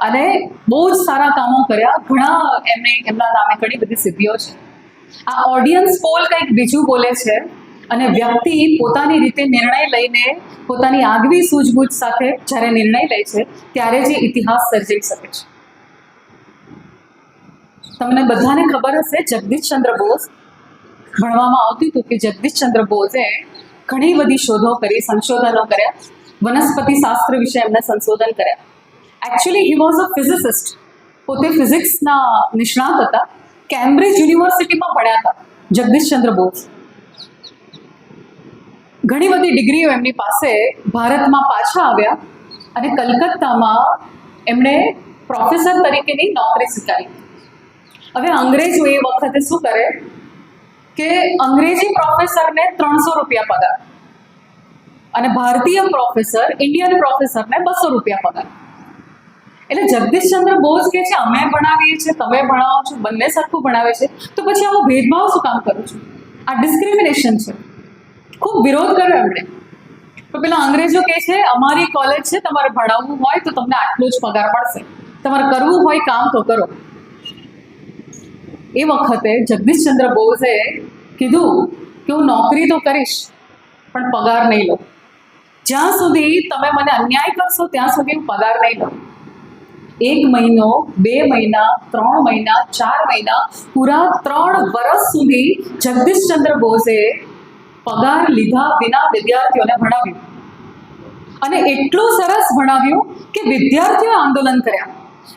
અને બહુ જ સારા કામો કર્યા, ઘણા એમના નામે ઘણી બધી સિદ્ધિઓ છે. આ ઓડિયન્સ પોલ કંઈક બીજું બોલે છે અને વ્યક્તિ પોતાની રીતે નિર્ણય લઈને પોતાની આગવી સૂઝબૂછ સાથે જ્યારે નિર્ણય લે છે ત્યારે જે ઇતિહાસ સર્જી શકે છે. તમને બધાને ખબર હશે જગદીશચંદ્ર બોઝ, ભણવામાં આવતું હતું કે જગદીશચંદ્ર બોઝે ઘણી બધી શોધો કરી, સંશોધનો કર્યા, વનસ્પતિ શાસ્ત્ર વિશે એમને સંશોધન કર્યા. Actually he was a physicist, પોતે ફિઝિક્સના નિષ્ણાત હતા, કેમ્બ્રિજ યુનિવર્સિટીમાં ભણ્યા હતા જગદીશચંદ્ર બોઝ. ઘણી બધી ડિગ્રીઓ એમની પાસે. ભારતમાં પાછા આવ્યા અને કલકત્તામાં એમણે પ્રોફેસર તરીકેની નોકરી સ્વીકારી. હવે અંગ્રેજો એ વખતે શું કરે કે અંગ્રેજી પ્રોફેસરને 300 રૂપિયા પગાર અને ભારતીય પ્રોફેસર, ઇન્ડિયન પ્રોફેસરને 200 રૂપિયા પગાર. એટલે જગદીશચંદ્ર બોઝ કે છે અમે ભણાવીએ છીએ, તમે ભણાવો છો, બંને સરખું ભણાવે છે, તો પછી આવો ભેદભાવ શું કામ કરું છું? આ ડિસ્ક્રિમિનેશન છે. ખૂબ વિરોધ કર્યો એમણે. તો પેલા અંગ્રેજો કહે છે અમારી કોલેજ છે, તમારે ભણાવવું હોય તો તમને આટલો જ પગાર મળશે, તમારે કરવું હોય કામ તો કરો. એ વખતે જગદીશચંદ્ર બોઝે કીધું કે હું નોકરી તો કરીશ પણ પગાર નહીં લઉં. જ્યાં સુધી તમે મને અન્યાય કરશો ત્યાં સુધી હું પગાર નહીં લઉં. 1 મહિનો, 2 મહિના, 3 મહિના, 4 મહિના, પૂરા 3 વર્ષ સુધી જગદીશચંદ્ર બોઝે પગાર લીધા વિના વિદ્યાર્થીઓને ભણાવ્યું અને એટલું સરસ ભણાવ્યું કે વિદ્યાર્થીઓએ આંદોલન કર્યા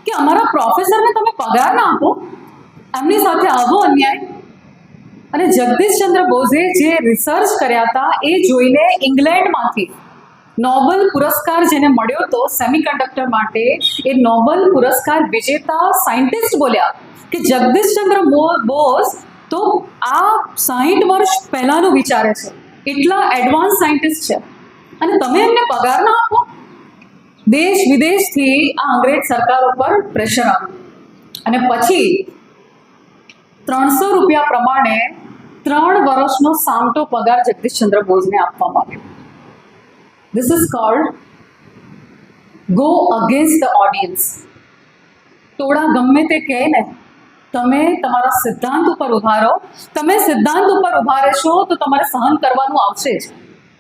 કે અમારા પ્રોફેસરને તમે પગાર ના આપો, એમની સાથે આવો અન્યાય. અને જગદીશચંદ્ર બોઝે જે રિસર્ચ કર્યા હતા એ જોઈને ઇંગ્લેન્ડમાંથી નોબેલ પુરસ્કાર જેને મળ્યો હતો સેમિકન્ડક્ટર માટે, એ નોબેલ પુરસ્કાર વિજેતા સાયન્ટિસ્ટ બોલ્યા કે જગદીશચંદ્ર બોઝ તો આ 60 વર્ષ પહેલાનું વિચારે છે, એટલા એડવાન્સ સાયન્ટિસ્ટ છે અને તમે એમને પગાર ના આપો. દેશ વિદેશથી આ અંગ્રેજ સરકાર ઉપર પ્રેશર આવ્યું અને પછી 300 રૂપિયા પ્રમાણે 3 વર્ષનો સામટો પગાર જગદીશચંદ્ર બોઝને આપવામાં આવ્યો. This is called go against the audience. ટોળા ગમે તે કહે ને, તમે તમારા સિદ્ધાંત ઉપર ઉભા રહો. તમે સિદ્ધાંત ઉપર ઉભા રહેશો તો તમારે સહન કરવાનું આવશે જ,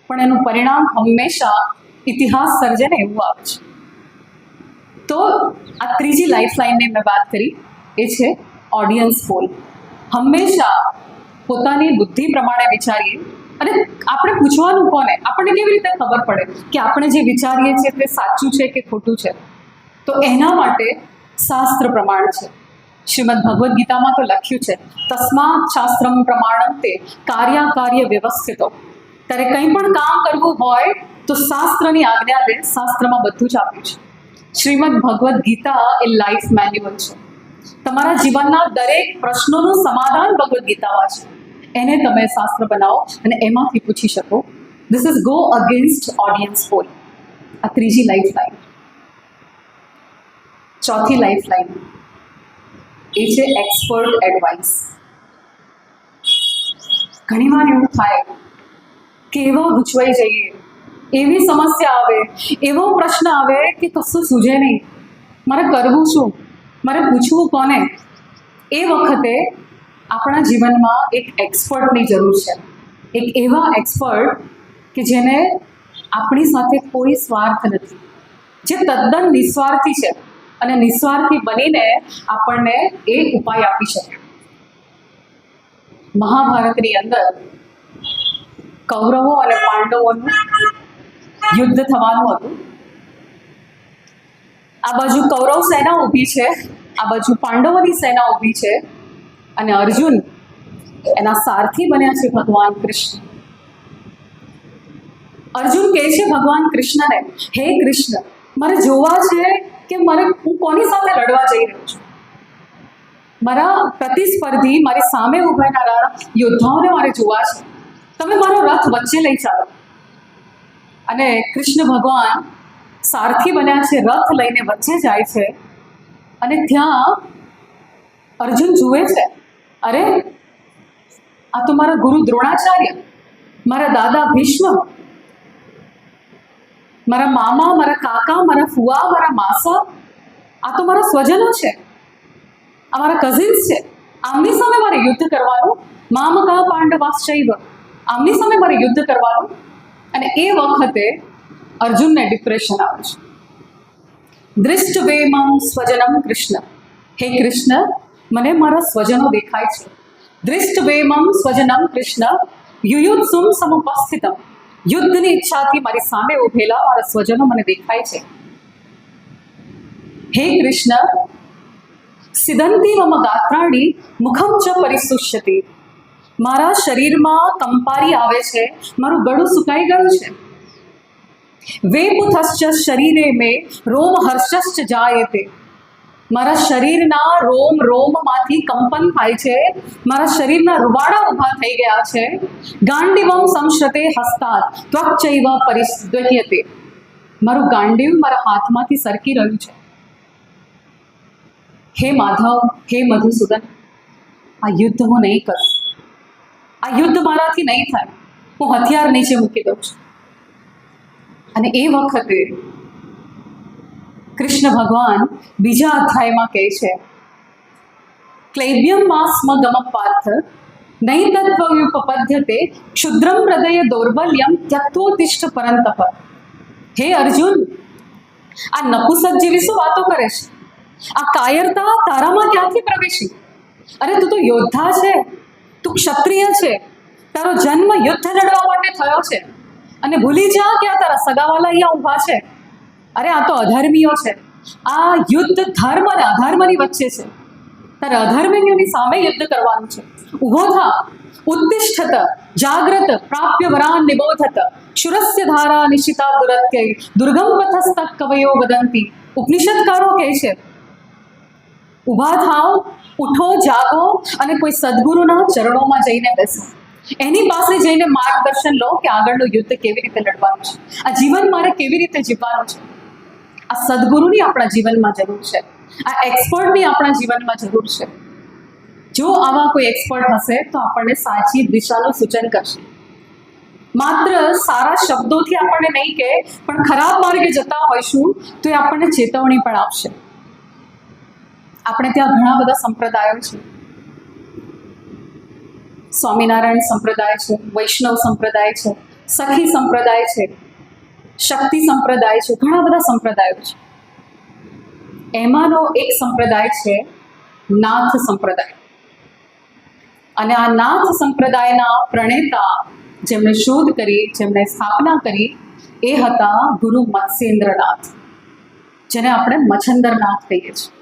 પણ એનું પરિણામ હંમેશા ઇતિહાસ સર્જે ને એવું આવે છે. તો આ ત્રીજી લાઇફલાઇનની મેં વાત કરી, એ છે ઓડિયન્સ પોલ. હંમેશા પોતાની બુદ્ધિ પ્રમાણે વિચારીએ અને આપણે પૂછવાનું કોને? આપણને કેવી રીતે ખબર પડે કે આપણે જે વિચારીએ છીએ તે સાચું છે કે ખોટું છે? તો એના માટે શાસ્ત્ર પ્રમાણ છે. શ્રીમદ ભગવદ્ ગીતામાં તો લખ્યું છે તસ્માત શાસ્ત્રમ પ્રમાણંતે કાર્ય વ્યવસ્થિતો. ત્યારે કંઈ પણ કામ કરવું હોય તો શાસ્ત્રની આજ્ઞા લે. શાસ્ત્રમાં બધું જ આપ્યું છે. શ્રીમદ ભગવદ્ ગીતા એ લાઈફ મેન્યુઅલ છે. તમારા જીવનના દરેક પ્રશ્નોનું સમાધાન ભગવદ્ ગીતામાં છે. એને તમે શાસ્ત્ર બનાવો અને એમાંથી પૂછી શકો. This is go against audience poll. આ ત્રીજી લાઈફ લાઈન. ચોથી લાઈફ લાઈન એ છે એક્સપર્ટ એડવાઇસ. ઘણીવાર એવું થાય કે એવા ગૂંચવાઈ જઈએ, એવી સમસ્યા આવે, એવો પ્રશ્ન આવે કે કશું સૂઝે નહીં, મારે કરવું શું, મારે પૂછવું કોને? એ વખતે આપણા જીવનમાં એક એક્સપર્ટની જરૂર છે, એક એવા એક્સપર્ટ કે જેને આપણી સાથે કોઈ સ્વાર્થ નથી, જે તદ્દન નિસ્વાર્થી છે અને નિસ્વાર્થી બનીને આપણને એ ઉપાય આપી શકે. મહાભારતની અંદર કૌરવો અને પાંડવોનું યુદ્ધ થવાનું હતું. આ બાજુ કૌરવ સેના ઊભી છે, આ બાજુ પાંડવોની સેના ઊભી છે, અને અર્જુન એના સારથી બન્યા છે ભગવાન કૃષ્ણ. અર્જુન કહે છે ભગવાન કૃષ્ણને, હે કૃષ્ણ, મારે જોવા છે કે હું કોની સાથે લડવા જઈ રહ્યો છું. મારા પ્રતિસ્પર્ધી, મારી સામે ઉભેલા યોદ્ધાઓને મારે જોવા છે. તમે મારો રથ વચ્ચે લઈ ચાલો. અને કૃષ્ણ ભગવાન સારથી બન્યા છે, રથ લઈને વચ્ચે જાય છે. અને ત્યાં અર્જુન જુએ છે, અરે આ તો મારા ગુરુ દ્રોણાચાર્ય, મારા દાદા ભીષ્મ, મારા મામા, મારા કાકા, મારા ફુવા, મારા માસા, આ તો મારા સ્વજનો છે, આ મારા કઝિન્સ છે. આમની સામે મારે યુદ્ધ કરવાનું. મામકા પાંડવાશ્ચૈવ, આમની સામે મારે યુદ્ધ કરવાનું. અને એ વખતે અર્જુનને ડિપ્રેશન આવે છે. દૃષ્ટ વેમં સ્વજનમ કૃષ્ણ, હે કૃષ્ણ, મને મારા સ્વજનો દેખાય છે. દૃષ્ટ વેમં સ્વજનમ કૃષ્ણ યુયુત્સુમ સમુપસ્થિતમ, યુદ્ધની ઈચ્છાથી મારી સામે ઉભેલા મારા સ્વજનો મને દેખાય છે. હે કૃષ્ણ, સિદંતી મમ ગાત્રાણી મુખમ ચ પરિશુષ્યતિ, મારા શરીરમાં કંપારી આવે છે, મારું ગળું સુકાઈ ગયું છે. વેપુથશ્ચ શરીરે મે રોમ હર્ષશ્ચ જાયતે, મારા શરીરના રોમમાંથી કંપન થાય છે, મારા શરીરના રૂવાડા ઊભા થઈ ગયા છે. ગાંડીવમ સંશ્રતે હસ્તાત ત્વક્ચૈવ પરિસ્દહ્યતે, મારું ગાંડીવ મારા હાથમાંથી સરકી રહ્યું છે. હે માધવ, હે મધુસૂદન, આ યુદ્ધ હું નહીં કરું, આ યુદ્ધ મારાથી નહીં થાય, હું હથિયાર નીચે મૂકી દઉં છું. અને એ વખતે કૃષ્ણ ભગવાન બીજા અધ્યાયમાં કહે છે, ક્લૈબ્યમ સ્મ ગમ પાર્થ નહીં તત્વવ્યુપપદ્યતે ક્ષુદ્રમ હૃદય દૌર્બલ્યમ ત્યક્તોતિષ્ઠ પરંતપ. હે અર્જુન, આ નપુસક જેવી શું વાતો કરે છે? આ કાયરતા તારામાં ક્યાંથી પ્રવેશી? અરે તું તો યોદ્ધા છે, તું ક્ષત્રિય છે, તારો જન્મ યુદ્ધ લડવા માટે થયો છે, અને ભૂલી જા કે આ તારા સગાવાલા અહીંયા ઊભા છે. અરે આ તો અધર્મીઓ છે, આ યુદ્ધ ધર્મ અને અધર્મની વચ્ચે છે, તારે અધર્મીઓની સામે યુદ્ધ કરવાનું છે. ઊભો થા, ઉત્તિષ્ઠત જાગ્રત પ્રાપ્ય વરાન નિબોધત શુરસ્ય ધારા નિશિતા દુરત્ય દુર્ગમ પથસ્તક કવયો વદંતી. ઉપનિષદકારો કહે છે, ઊભા થાવ, ઉઠો, જાગો અને કોઈ સદગુરુના ચરણોમાં જઈને બેસો, એની પાસે જઈને માર્ગદર્શન લો કે આગળનું યુદ્ધ કેવી રીતે લડવાનું છે, આ જીવન મારે કેવી રીતે જીવવાનું છે. આ સદગુરુની આપણા જીવનમાં જરૂર છે, આ એક્સપર્ટની આપણા જીવનમાં જરૂર છે. જો આવા કોઈ એક્સપર્ટ હશે તો આપણને સાચી દિશાનું સૂચન કરશે. માત્ર સારા શબ્દોથી આપણને નહીં કહે, પણ ખરાબ માર્ગે જતા હોઈશું તો એ આપણને ચેતવણી પણ આપશે. આપણે ત્યાં ઘણા બધા સંપ્રદાયો છે. સ્વામિનારાયણ સંપ્રદાય છે, વૈષ્ણવ સંપ્રદાય છે, સખી સંપ્રદાય છે, શક્તિ સંપ્રદાય છે, ઘણા બધા સંપ્રદાયો છે. એમાંનો એક સંપ્રદાય છે નાથ સંપ્રદાય. અને આ નાથ સંપ્રદાયના પ્રણેતા, જેમણે શોધ કરી, જેમણે સ્થાપના કરી, એ હતા ગુરુ મત્સ્યેન્દ્રનાથ, જેને આપણે મચ્છંદરનાથ કહીએ છીએ.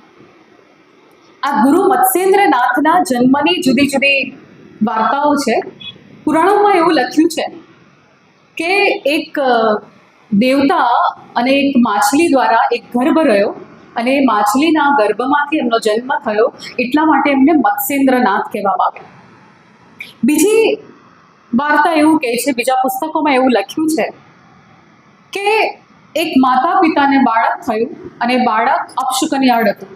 આ ગુરુ મત્સ્યેન્દ્રનાથના જન્મની જુદી જુદી વાર્તાઓ છે. પુરાણોમાં એવું લખ્યું છે કે એક દેવતા અને એક માછલી દ્વારા એક ગર્ભ રહ્યો, અને એ માછલીના ગર્ભમાંથી એમનો જન્મ થયો, એટલા માટે એમને મત્સ્યેન્દ્રનાથ કહેવામાં આવ્યા. બીજી વાર્તા એવું કહે છે, બીજા પુસ્તકોમાં એવું લખ્યું છે કે એક માતા પિતાને બાળક થયું, અને બાળક અપશુકનિયાળ હતું,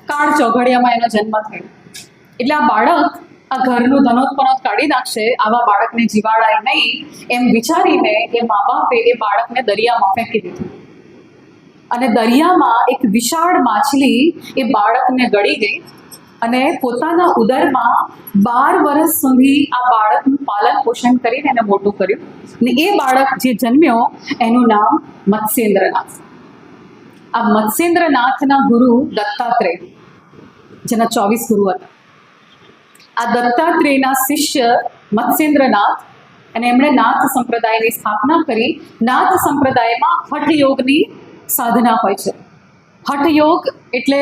કાળ ચોઘડિયામાં એનો જન્મ થયો. એટલે આ બાળક આ ઘરનું ધનોત્પનોત કાઢી નાખશે, આવા બાળકને જીવાડાય નહીં, એમ વિચારીને એ મા બાપે એ બાળકને દરિયામાં ફેંકી દીધું. અને દરિયામાં એક વિશાળ માછલી એ બાળકને ગળી ગઈ અને પોતાના ઉદરમાં 12 વર્ષ સુધી આ બાળકનું પાલન પોષણ કરીને એને મોટું કર્યું. અને એ બાળક જે જન્મ્યો એનું નામ મત્સ્યેન્દ્રનાથ. આ મત્સ્યેન્દ્રનાથના ગુરુ દત્તાત્રેય, જેના 24 ગુરુ હતા. આ દત્તાત્રેયના શિષ્ય મત્સ્યેન્દ્રનાથ, અને એમણે નાથ સંપ્રદાયની સ્થાપના કરી. નાથ સંપ્રદાયમાં હઠયોગની સાધના હોય છે. હઠયોગ એટલે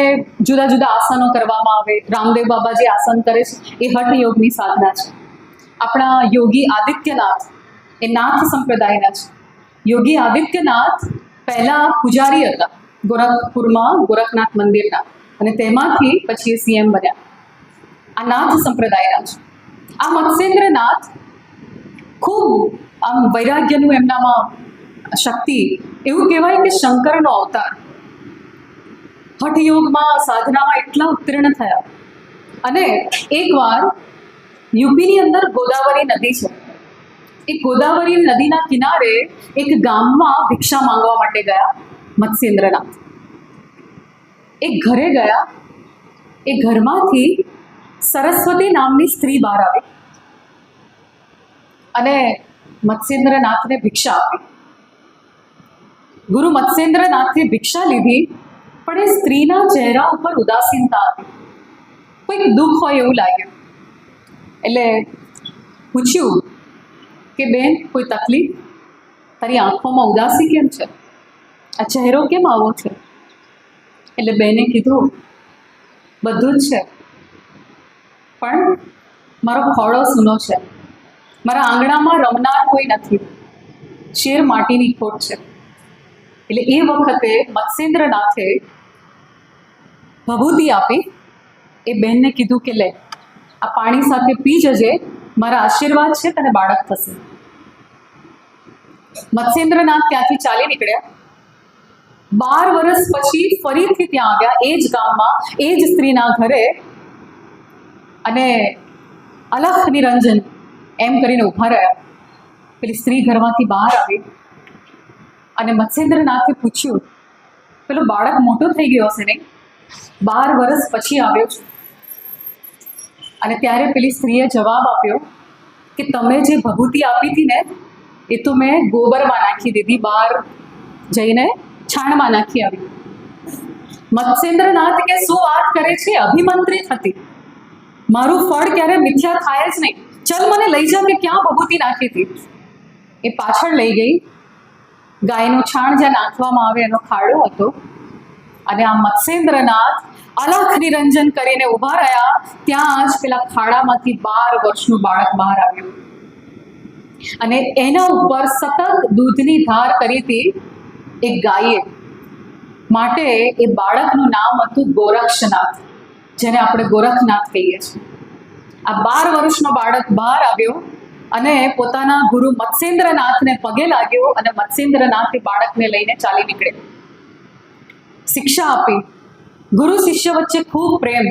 જુદા જુદા આસનો કરવામાં આવે. રામદેવ બાબા જે આસન કરે છે એ હઠયોગની સાધના છે. આપણા યોગી આદિત્યનાથ એ નાથ સંપ્રદાયના છે. યોગી આદિત્યનાથ પહેલા પૂજારી હતા ગોરખપુરમાં, ગોરખનાથ મંદિરના, અને તેમાંથી પછી એ સીએમ બન્યા. આ નાથ સંપ્રદાયના છે. આ મત્સ્યેન્દ્રનાથ ખૂબ આમ વૈરાગ્યનું એમનામાં શક્તિ, એવું કહેવાય કે શંકરનો અવતાર. હઠયોગમાં, સાધનામાં એટલા ઉત્તીર્ણ થયા. અને એકવાર યુપીની અંદર ગોદાવરી નદી છે. એ ગોદાવરી નદીના કિનારે એક ગામમાં ભિક્ષા માંગવા માટે ગયા મત્સ્યેન્દ્રનાથ. એક ઘરે ગયા. એ ઘરમાંથી સરસ્વતી નામની સ્ત્રી બહાર આવી અને મત્સ્યેન્દ્રનાથને ભિક્ષા આપી. ગુરુ મત્સ્યેન્દ્રનાથે ભિક્ષા લીધી, પણ એ સ્ત્રીના ચહેરા ઉપર ઉદાસીનતા હતી. કોઈક દુઃખ હોય એવું લાગ્યું. એટલે પૂછ્યું કે બેન, કોઈ તકલીફ? તારી આંખોમાં ઉદાસી કેમ છે? આ ચહેરો કેમ આવો છે? એટલે બેને કીધું, બધું જ છે, પણ મારો ખોળો સૂનો છે. મારા આંગણામાં રમનાર કોઈ નથી. શેર માટીની ખોટ છે. એટલે એ વખતે મત્સ્યેન્દ્રનાથે ભભૂતિ આપી. એ બેનને કીધું કે લે, આ પાણી સાથે પી જજે, મારા આશીર્વાદ છે, તને બાળક થશે. મત્સ્યેન્દ્રનાથ ત્યાંથી ચાલી નીકળ્યા. 12 વર્ષ પછી ફરીથી ત્યાં આવ્યા, એ જ ગામમાં, એ જ સ્ત્રીના ઘરે, અને અલખ નિરંજન એમ કરીને ઊભા રહ્યા. પેલી સ્ત્રી ઘરમાંથી બહાર આવી અને મત્સ્યેન્દ્રનાથે પૂછ્યું, પેલો બાળક મોટો થઈ ગયો હશે નહીં? 12 વર્ષ પછી આવ્યો છું. અને ત્યારે પેલી સ્ત્રીએ જવાબ આપ્યો કે તમે જે ભભૂતિ આપી હતી ને, એ તો મેં ગોબરમાં નાખી દીધી, બહાર જઈને છાણમાં નાખી આવી. મત્સ્યેન્દ્રનાથ કે શું વાત કરે છે? અભિમંત્રિત હતી. મારું ફળ ક્યારે મિથ્યા થાય જ નહીં. ચલ મને લઈ જા કે ક્યાં ભભૂતિ નાખી હતી. એ પાછળ લઈ ગઈ. ગાયનું છાણ જ્યાં નાખવામાં આવે એનો ખાડો હતો. અને આ મત્સ્યેન્દ્રનાથ અલખ નિરંજન કરીને ઊભા રહ્યા. ત્યાં જ પેલા ખાડામાંથી 12 વર્ષનું બાળક બહાર આવ્યું. અને એના ઉપર સતત દૂધની ધાર કરી હતી એક ગાયે. માટે એ બાળકનું નામ હતું ગોરક્ષનાથ, જેને આપણે ગોરખનાથ કહીએ છીએ. આ 12 વર્ષનો બાળક બહાર આવ્યો અને પોતાના ગુરુ મત્સ્યેન્દ્રનાથને પગે લાગ્યો, અને મત્સ્યેન્દ્રનાથ એ બાળકને લઈને ચાલી નીકળે. શિક્ષા આપી. ગુરુ શિષ્ય વચ્ચે ખૂબ પ્રેમ.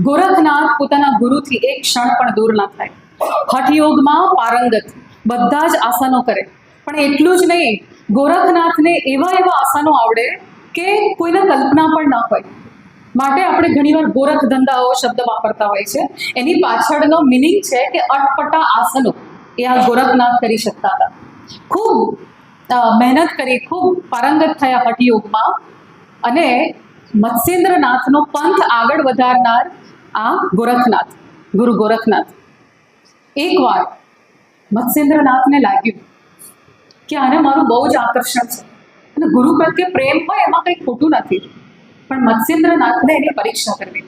ગોરખનાથ પોતાના ગુરુથી એક ક્ષણ પણ દૂર ના થાય. હઠયોગમાં પારંગત, બધા જ આસનો કરે. પણ એટલું જ નહીં, ગોરખનાથને એવા એવા આસનો આવડે કે કોઈને કલ્પના પણ ના હોય. માટે આપણે ઘણીવાર ગોરખ ધંધાઓ શબ્દ વાપરતા હોય છે. એની પાછળનો મિનિંગ છે કે અટપટા આસનો એ આ ગોરખનાથ કરી શકતા હતા. ખૂબ મહેનત કરી, ખૂબ પારંગત થયા હઠયોગમાં. અને મત્સ્યેન્દ્રનાથનો પંથ આગળ વધારનાર આ ગોરખનાથ, ગુરુ ગોરખનાથ. એકવાર મત્સ્યેન્દ્રનાથને લાગ્યું કે આને મારું બહુ જ આકર્ષણ છે, અને ગુરુ પ્રત્યે પ્રેમ હોય એમાં કંઈ ખોટું નથી, પણ મત્સ્યેન્દ્રનાથને એની પરીક્ષા કરવી.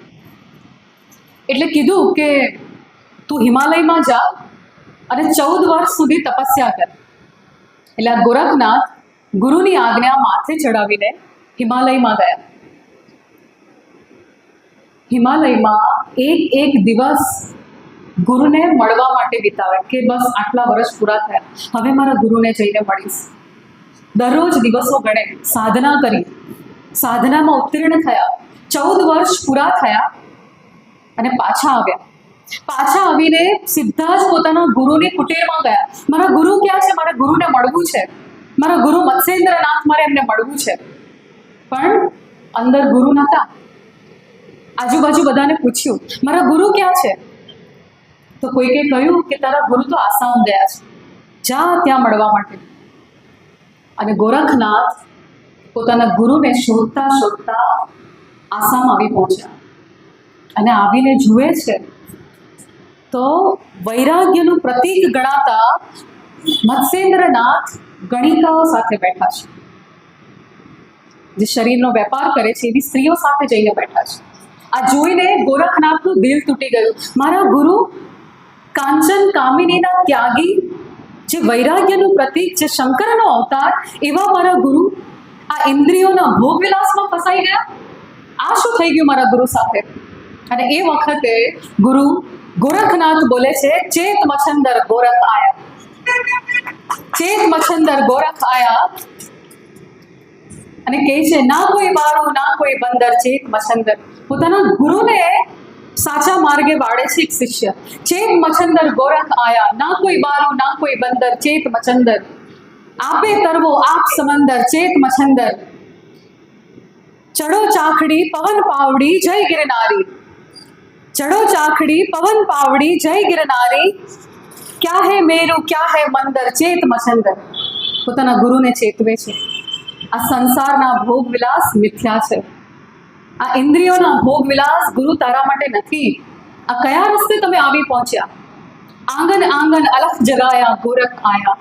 એટલે કીધું કે તું હિમાલયમાં જા અને 14 વર્ષ સુધી તપસ્યા કર. એટલે આ ગોરખનાથ ગુરુની આજ્ઞા માથે ચડાવીને હિમાલયમાં ગયા. હિમાલયમાં એક દિવસ ગુરુને મળવા માટે વિતાવે કે બસ આટલા વર્ષ પૂરા થયા, હવે મારા ગુરુને જઈને મળીશ. દરરોજ દિવસો ગણે, સાધના કરી, સાધનામાં ઉત્તીર્ણ થયા. 14 વર્ષ પૂરા થયા અને પાછા આવ્યા. પાછા આવીને સીધા જ પોતાના ગુરુની કુટીરમાં ગયા. મારા ગુરુ ક્યાં છે? મારા ગુરુને મળવું છે. મારા ગુરુ મત્સ્યેન્દ્રનાથ, મારે એમને મળવું છે. પણ અંદર ગુરુ નહોતા. આજુબાજુ બધાને પૂછ્યું, મારા ગુરુ ક્યાં છે? તો કોઈકે કહ્યું કે તારા ગુરુ તો આસામ ગયા છે, જા ત્યાં મળવા માટે. અને ગોરખનાથ પોતાના ગુરુને શોધતા શોધતા આસામ આવી પહોંચ્યા. અને આવીને જુએ છે તો વૈરાગ્યનું પ્રતીક ગણાતા મત્સ્યેન્દ્રનાથ ગણિકાઓ સાથે બેઠા છે. જે શરીરનો વેપાર કરે છે એવી સ્ત્રીઓ સાથે જઈને બેઠા છે. આ જોઈને ગોરખનાથનું દિલ તૂટી ગયું. મારા ગુરુ કાંચન કામિનીના ત્યાગી, જે વૈરાગ્યનું પ્રતીક, જે શંકરનો અવતાર, એવા મારા ગુરુ આ ઇન્દ્રિયોના ભોગવિલાસમાં ફસાઈ ગયા. આ શું થઈ ગયું મારા ગુરુ સાથે? અને એ વખતે ગુરુ ગોરખનાથ બોલે છે, ચેત મચ્છંદર ગોરખ આયા, ચેત મચ્છંદર ગોરખ આયા. અને કહે છે, ના કોઈ બારું ના કોઈ બંદર, ચેત મચ્છંદર. પોતાના ગુરુને સાચા માર્ગે વાળે છે એક શિષ્ય. ચેત મચ્છંદર ગોરખ આયા, ના કોઈ બારું ના કોઈ બંદર, ચેત મચ્છંદર. આપે તરવો આપ સમંદર, ચેત મચ્છંદર. ચડો ચાખડી પવન પાવડી જય गिरनारी, चढ़ो चाखड़ी पवन पावड़ी जय गिरनारी. क्या है मेरू क्या है मंदर, चेत मच्छंदर. પોતાના ગુરુને ચેતવે છે. આ સંસારના ભોગ વિલાસ મિથ્યા છે. આ ઇન્દ્રિયોના ભોગ વિલાસ ગુરુ તારા માટે નથી. આ કયા રસ્તે તમે આવી પહોંચ્યા? આંગન આંગન અલખ જગાયા, ગોરખ આયા.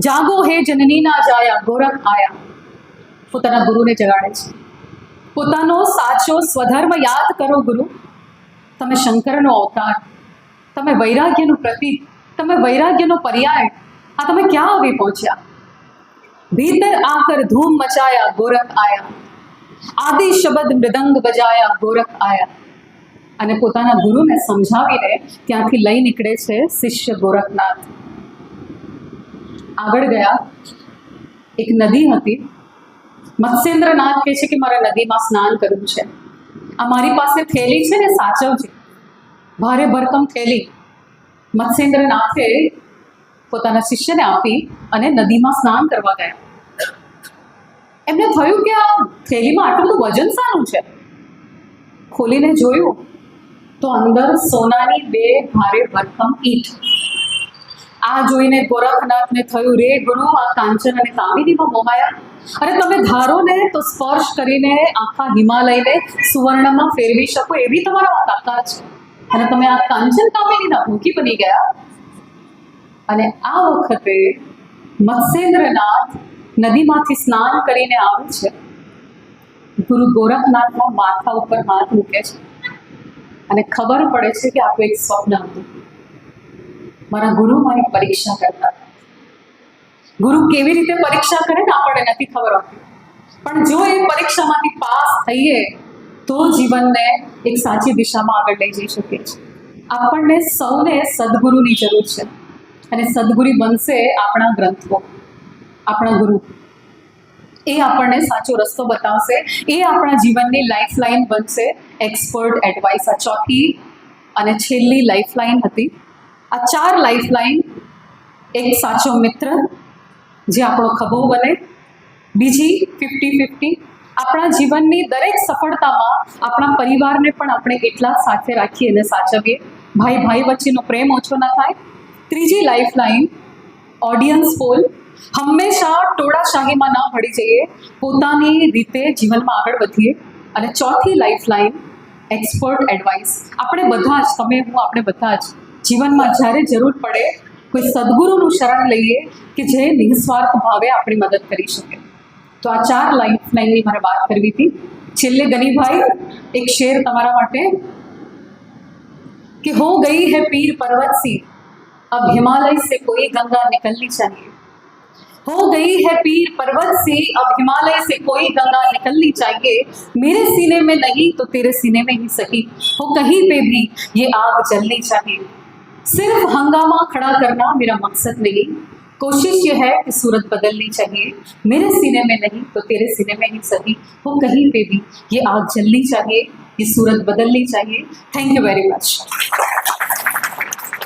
જાગો હે જનની ના જાયા, ગોરખ આયા. પોતાના ગુરુને જગાડે છે. પોતાનો સાચો સ્વધર્મ યાદ કરો ગુરુ. તમે શંકરનો અવતાર, તમે વૈરાગ્યનું પ્રતીક, તમે વૈરાગ્યનો પર્યાય. આ તમે ક્યાં આવી પહોંચ્યા? ભીતર આકર ધૂમ મચાયા, ગોરખ આયા. આદિ શબ્દ મૃદંગ બજાયા, ગોરખ આયા. અને પોતાના ગુરુને સમજાવીને ત્યાંથી લઈ નીકળે છે શિષ્ય ગોરખનાથ. આગળ ગયા, એક નદી હતી. મત્સ્યેન્દ્રનાથ કહે છે કે મારે નદીમાં સ્નાન કરવું છે. આ મારી પાસે થેલી છે ને, સાચવજે. ભારે ભરકમ થેલી મત્સ્યેન્દ્રનાથે પોતાના શિષ્યને આપી અને નદીમાં સ્નાન કરવા ગયા. એમને થયું કે આ થેલીમાં આટલું બધું વજન શાનું છે? ખોલીને જોયું તો અંદર સોનાની 2 ભારે ભરકમ ઈંટ. આ જોઈને ગોરખનાથને થયું, રે ગુરુ, આ કાંચન અને કામિનીમાં મોહાયા. અરે તમે ધારો ને તો સ્પર્શ કરીને આખા હિમાલયને સુવર્ણમાં ફેરવી શકો એવી તમારામાં તાકાત છે. અને તમે આ કાંચન કામિનીના ભૂખી બની ગયા. અને આ વખતે મત્સ્યેન્દ્રનાથ નદીમાંથી સ્નાન કરીને આવે છે. ગુરુ ગોરખનાથના માથા ઉપર હાથ મૂકે છે અને ખબર પડે છે કે આ એક સ્વપ્ન હતું. મારા ગુરુ મારી પરીક્ષા કરતા. ગુરુ કેવી રીતે પરીક્ષા કરે ને આપણને નથી ખબર હોતી, પણ જો એ પરીક્ષામાંથી પાસ થઈએ તો જીવનને એક સાચી દિશામાં આગળ લઈ જઈ શકીએ છીએ. આપણને સૌને સદગુરુની જરૂર છે અને સદગુરુ બનશે આપણા ગ્રંથો, આપણા ગુરુ. એ આપણને સાચો રસ્તો બતાવશે. એ આપણા જીવનની લાઈફ લાઈન બનશે. એક્સપર્ટ એડવાઇસ આ ચોથી અને છેલ્લી લાઈફ લાઈન હતી. આ 4 લાઈફ લાઈન, એક સાચો મિત્ર જે આપણો ખભો બને, બીજી 50-50. આપણા જીવનની દરેક સફળતામાં આપણા પરિવારને પણ આપણે એટલા સાથે રાખીએ અને સાચવીએ, ભાઈ ભાઈ વચ્ચેનો પ્રેમ ઓછો ન થાય. ત્રીજી લાઈફ લાઈન ઓડિયન્સ પોલ. હંમેશા ટોળાશાહીમાં ના પડી જઈએ, પોતાની રીતે જીવનમાં આગળ વધીએ. અને ચોથી લાઈફ લાઈન એક્સપર્ટ એડવાઇસ. આપણે બધા જ, તમે હું, આપણે બધા જ જીવનમાં જ્યારે જરૂર પડે કોઈ સદગુરુનું શરણ લઈએ કે જે નિસ્વાર્થ ભાવે આપણી મદદ કરી શકે. તો આ 4 લાઈફ લાઈનની મારે વાત કરવી હતી. છેલ્લે ગનીભાઈ એક શેર તમારા માટે कि हो गई है पीर पर्वत सी, अब हिमालय से कोई गंगा निकलनी चाहिए. हो गई है पीर पर्वत सी, अब हिमालय से कोई गंगा निकलनी चाहिए. मेरे सीने में नहीं तो तेरे सीने में ही सही, हो कहीं पे भी ये आग जलनी चाहिए. सिर्फ हंगामा खड़ा करना मेरा मकसद नहीं, कोशिश ये है कि सूरत बदलनी चाहिए, मेरे सीने में नहीं तो तेरे सीने में ही सही हो, कहीं पे भी ये आग जलनी चाहिए, ये सूरत बदलनी चाहिए। Thank you very much.